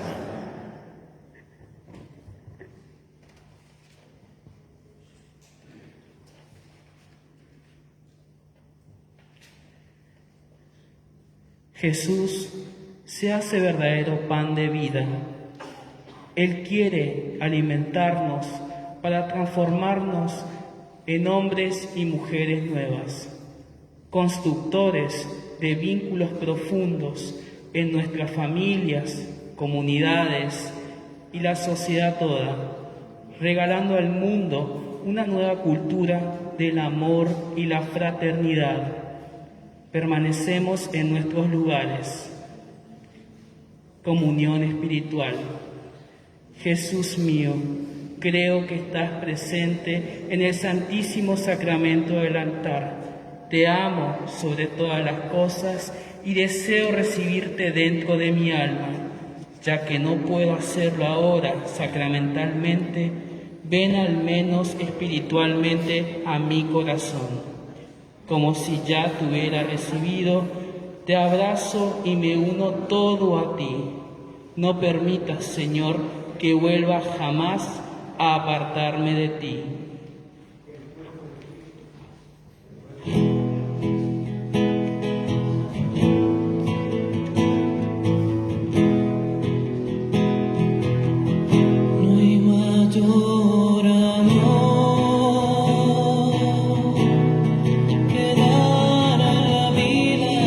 Jesús se hace verdadero pan de vida. Él quiere alimentarnos para transformarnos en hombres y mujeres nuevas, constructores de vínculos profundos en nuestras familias, comunidades y la sociedad toda, regalando al mundo una nueva cultura del amor y la fraternidad. Permanecemos en nuestros lugares. Comunión espiritual. Jesús mío, creo que estás presente en el Santísimo Sacramento del altar. Te amo sobre todas las cosas y deseo recibirte dentro de mi alma. Ya que no puedo hacerlo ahora sacramentalmente, ven al menos espiritualmente a mi corazón. Como si ya te hubiera recibido, te abrazo y me uno todo a ti. No permitas, Señor, que vuelva jamás a apartarme de ti. No hay mayor amor que dar a la vida.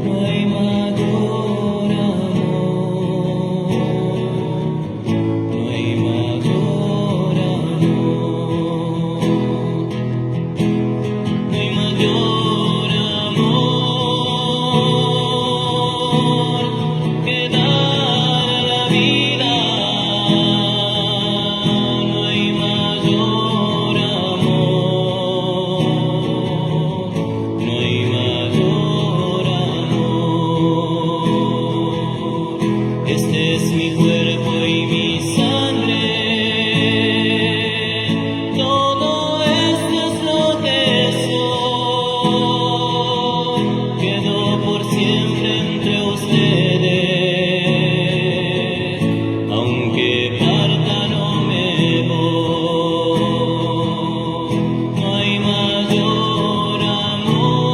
No hay mayor amor. No hay mayor amor. No hay mayor amor que dar a la vida. No hay mayor amor. No hay mayor amor. Este es mi cuerpo y mi sangre. Todo esto es lo que soy. Quedo por siempre entre ustedes. Aunque parta no me voy. No hay mayor amor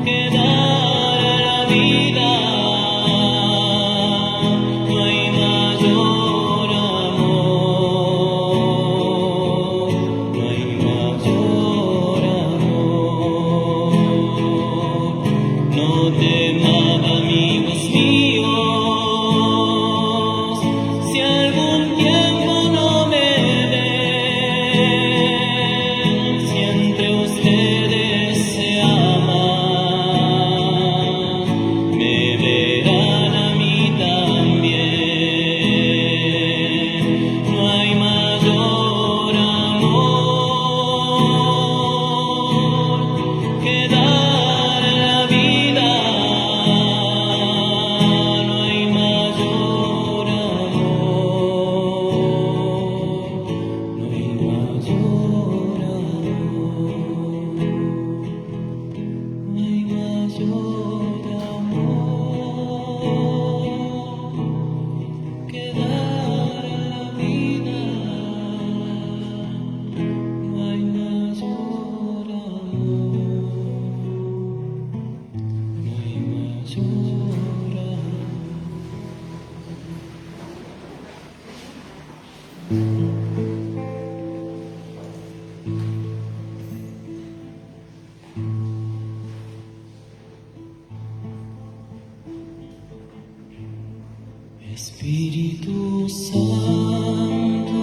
que dar a la vida. No hay mayor amor. No hay mayor amor. No teman, amigos míos, si algún tiempo no me ven, si entre ustedes se aman, me verán a mí también. No hay mayor amor que dar a la vida. No hay mayor amor. No hay mayor amor. No hay mayor amor que dar a la vida. No hay mayor amor. No hay mayor amor. Espíritu Santo,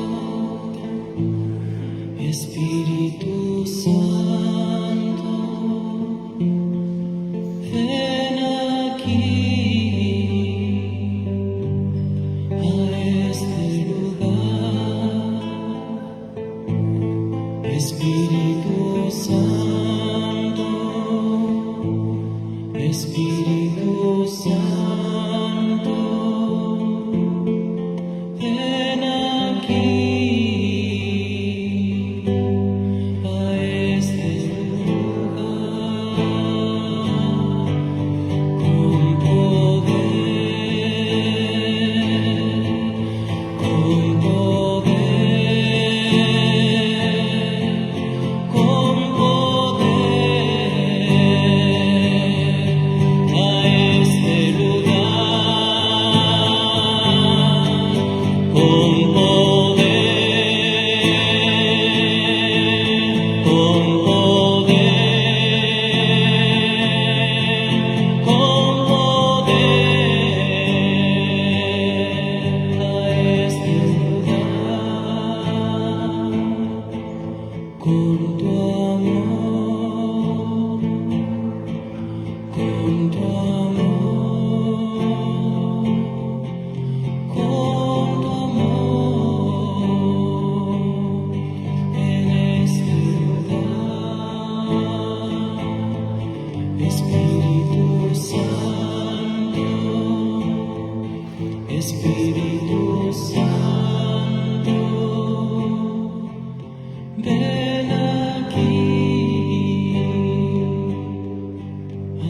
Espíritu Santo, ven aquí a este lugar. Espíritu Santo, Espíritu Santo, ven Espíritu Santo, ven aquí a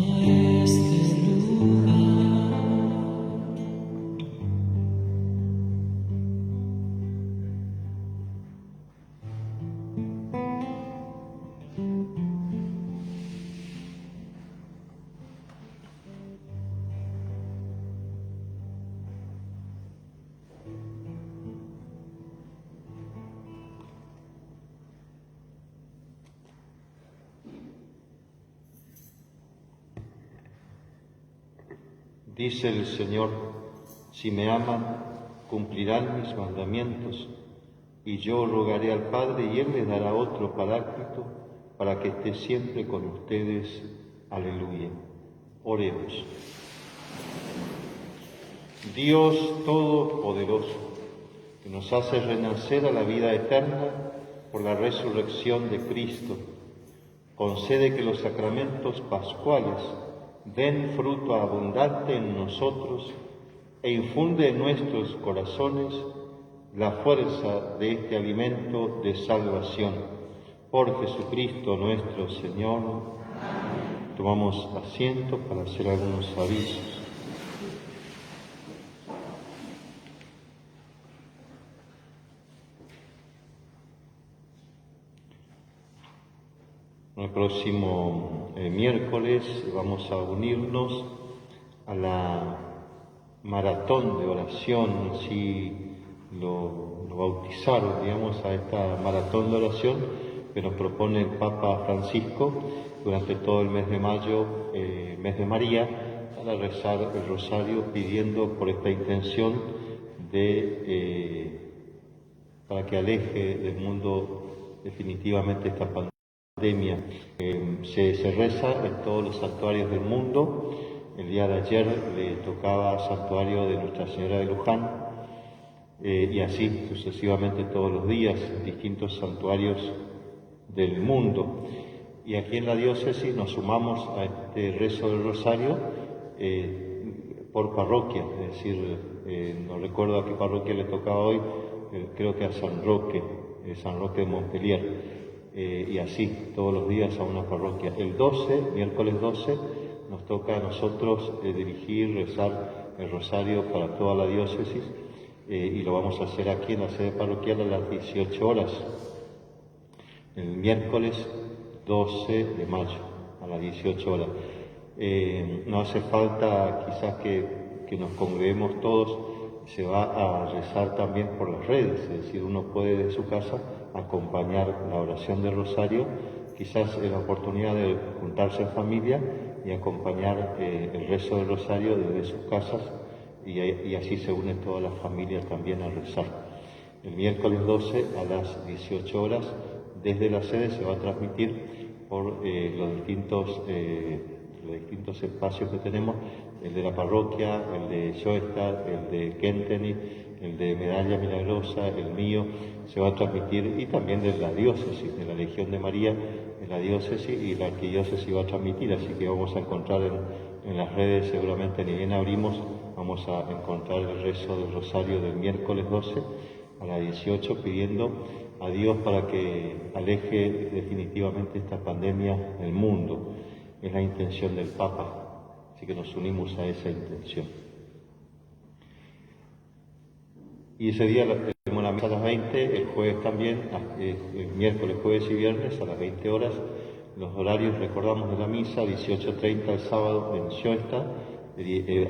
este lugar. Dice el Señor, si me aman, cumplirán mis mandamientos, y yo rogaré al Padre y Él les dará otro Paráclito para que esté siempre con ustedes. Aleluya. Oremos. Dios Todopoderoso, que nos hace renacer a la vida eterna por la resurrección de Cristo, concede que los sacramentos pascuales den fruto abundante en nosotros e infunde en nuestros corazones la fuerza de este alimento de salvación. Por Jesucristo nuestro Señor. Tomamos asiento para hacer algunos avisos. El próximo miércoles vamos a unirnos a la maratón de oración, así lo bautizaron, digamos, a esta maratón de oración que nos propone el Papa Francisco durante todo el mes de mayo, mes de María, para rezar el rosario pidiendo por esta intención para que aleje del mundo definitivamente esta pandemia. Se reza en todos los santuarios del mundo. El día de ayer le tocaba santuario de Nuestra Señora de Luján, y así sucesivamente todos los días en distintos santuarios del mundo. Y aquí en la diócesis nos sumamos a este rezo del rosario por parroquia, es decir, no recuerdo a qué parroquia le tocaba hoy, creo que a San Roque de Montpellier. Y así, todos los días a una parroquia. El 12, miércoles 12, nos toca a nosotros dirigir, rezar el rosario para toda la diócesis, y lo vamos a hacer aquí en la sede parroquial a las 18 horas. El miércoles 12 de mayo, a las 18 horas. No hace falta quizás que nos congreguemos todos, se va a rezar también por las redes, es decir, uno puede de su casa acompañar la oración del rosario, quizás en la oportunidad de juntarse en familia y acompañar el rezo del rosario desde sus casas, y así se une toda la familia también a rezar. El miércoles 12 a las 18 horas desde la sede se va a transmitir por los distintos espacios que tenemos, el de la parroquia, el de Schoenstatt, el de Kentenny, el de Medalla Milagrosa, el mío, se va a transmitir, y también de la diócesis, de la Legión de María, en la diócesis, y la arquidiócesis va a transmitir, así que vamos a encontrar en las redes, seguramente ni bien abrimos, vamos a encontrar el rezo del rosario del miércoles 12 a las 18, pidiendo a Dios para que aleje definitivamente esta pandemia del mundo. Es la intención del Papa, así que nos unimos a esa intención. Y ese día tenemos la misa a las 20, el jueves también, el miércoles, jueves y viernes a las 20 horas. Los horarios, recordamos, de la misa: 18:30 el sábado en Schoenstatt,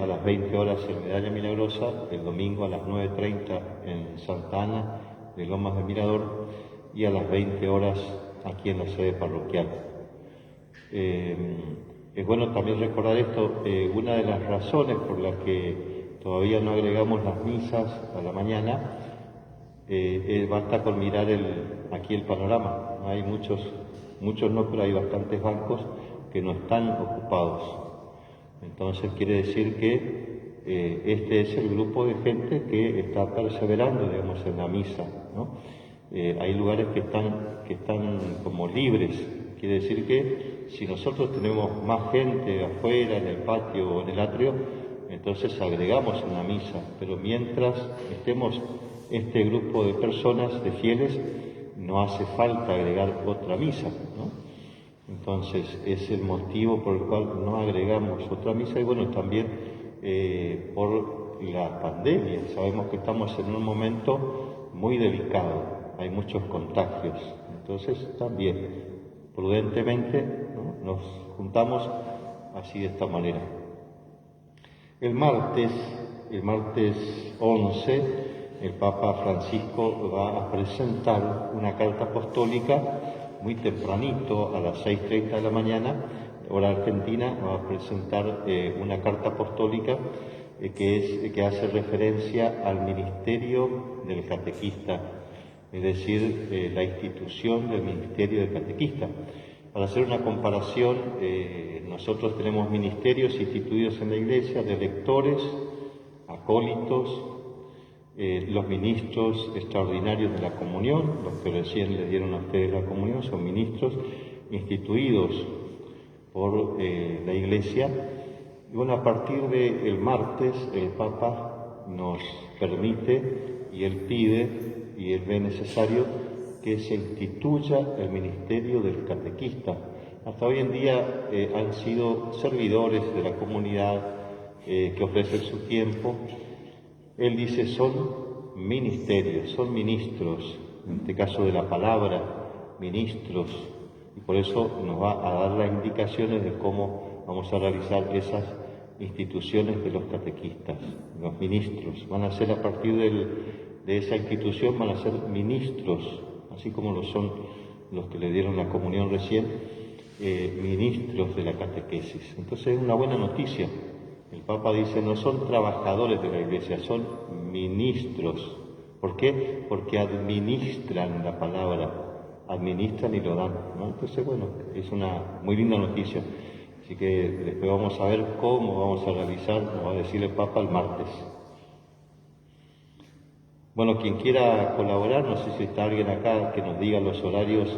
a las 20 horas en Medalla Milagrosa, el domingo a las 9:30 en Santa Ana de Lomas de Mirador, y a las 20 horas aquí en la sede parroquial. Es bueno también recordar esto, una de las razones por las que todavía no agregamos las misas a la mañana, basta con mirar aquí el panorama. Hay muchos no, pero hay bastantes bancos que no están ocupados. Entonces quiere decir que este es el grupo de gente que está perseverando, digamos, en la misa, ¿no? Hay lugares que están como libres. Quiere decir que si nosotros tenemos más gente afuera, en el patio o en el atrio, entonces agregamos una misa, pero mientras estemos este grupo de personas, de fieles, no hace falta agregar otra misa, ¿no? Entonces es el motivo por el cual no agregamos otra misa y bueno, también por la pandemia. Sabemos que estamos en un momento muy delicado, hay muchos contagios, entonces también prudentemente, ¿no?, nos juntamos así de esta manera. El martes 11, el Papa Francisco va a presentar una carta apostólica muy tempranito, a las 6:30 de la mañana, hora argentina, va a presentar una carta apostólica que hace referencia al ministerio del catequista, es decir, la institución del ministerio del catequista. Para hacer una comparación, nosotros tenemos ministerios instituidos en la Iglesia de lectores, acólitos, los ministros extraordinarios de la comunión, los que recién le dieron a ustedes la comunión, son ministros instituidos por la Iglesia. Y bueno, a partir del martes el Papa nos permite y él pide y él ve necesario que se instituya el ministerio del catequista. Hasta hoy en día han sido servidores de la comunidad que ofrecen su tiempo. Él dice son ministerios, son ministros, en este caso de la palabra, ministros, y por eso nos va a dar las indicaciones de cómo vamos a realizar esas instituciones de los catequistas. Los ministros van a ser, a partir de esa institución, van a ser ministros, así como lo son los que le dieron la comunión recién, ministros de la catequesis. Entonces es una buena noticia. El Papa dice, no son trabajadores de la Iglesia, son ministros. ¿Por qué? Porque administran la palabra, administran y lo dan, ¿no? Entonces, bueno, es una muy linda noticia. Así que después vamos a ver cómo vamos a realizar, nos va a decir el Papa el martes. Bueno, quien quiera colaborar, no sé si está alguien acá que nos diga los horarios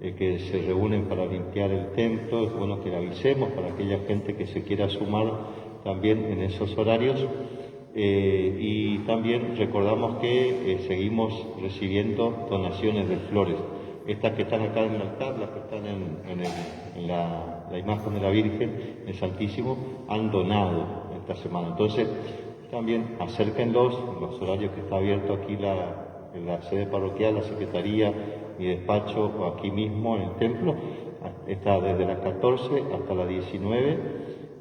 que se reúnen para limpiar el templo, es bueno que le avisemos para aquella gente que se quiera sumar también en esos horarios. Y también recordamos que seguimos recibiendo donaciones de flores. Estas que están acá en el altar, las que están en la imagen de la Virgen, el Santísimo, han donado esta semana. Entonces, también acérquenlos, los horarios que está abierto aquí en la sede parroquial, la secretaría, mi despacho, o aquí mismo en el templo, está desde las 14 hasta las 19,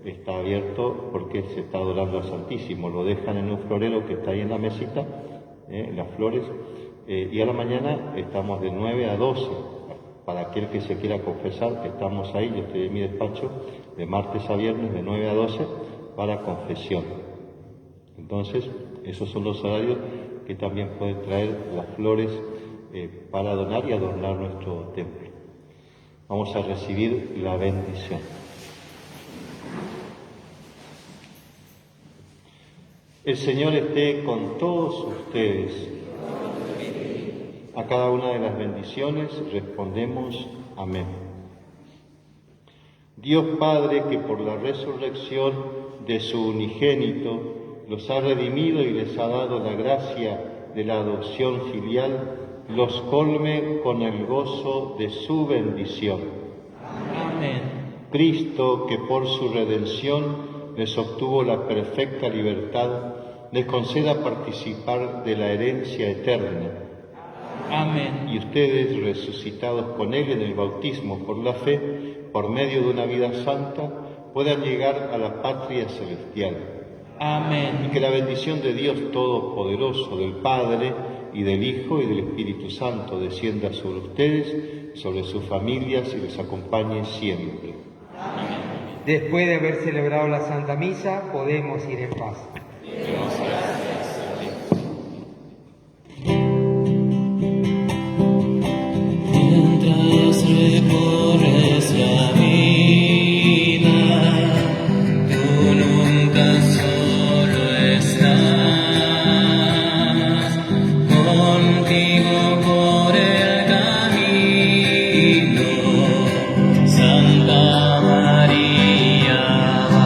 está abierto porque se está adorando al Santísimo. Lo dejan en un florero que está ahí en la mesita, las flores, y a la mañana estamos de 9 a 12. Para aquel que se quiera confesar, estamos ahí, yo estoy en mi despacho, de martes a viernes, de 9 a 12, para confesión. Entonces, esos son los horarios que también pueden traer las flores para donar y adornar nuestro templo. Vamos a recibir la bendición. El Señor esté con todos ustedes. A cada una de las bendiciones respondemos amén. Dios Padre, que por la resurrección de su unigénito los ha redimido y les ha dado la gracia de la adopción filial, los colme con el gozo de su bendición. Amén. Cristo, que por su redención les obtuvo la perfecta libertad, les conceda participar de la herencia eterna. Amén. Y ustedes, resucitados con Él en el bautismo por la fe, por medio de una vida santa, puedan llegar a la patria celestial. Amén. Y que la bendición de Dios Todopoderoso, del Padre, y del Hijo, y del Espíritu Santo, descienda sobre ustedes, sobre sus familias, y les acompañe siempre. Después de haber celebrado la Santa Misa, podemos ir en paz. Mientras recorres la vida, tú nunca solo estás, contigo por el camino, Santa María va.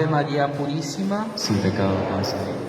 María Purísima, sin pecado concebida.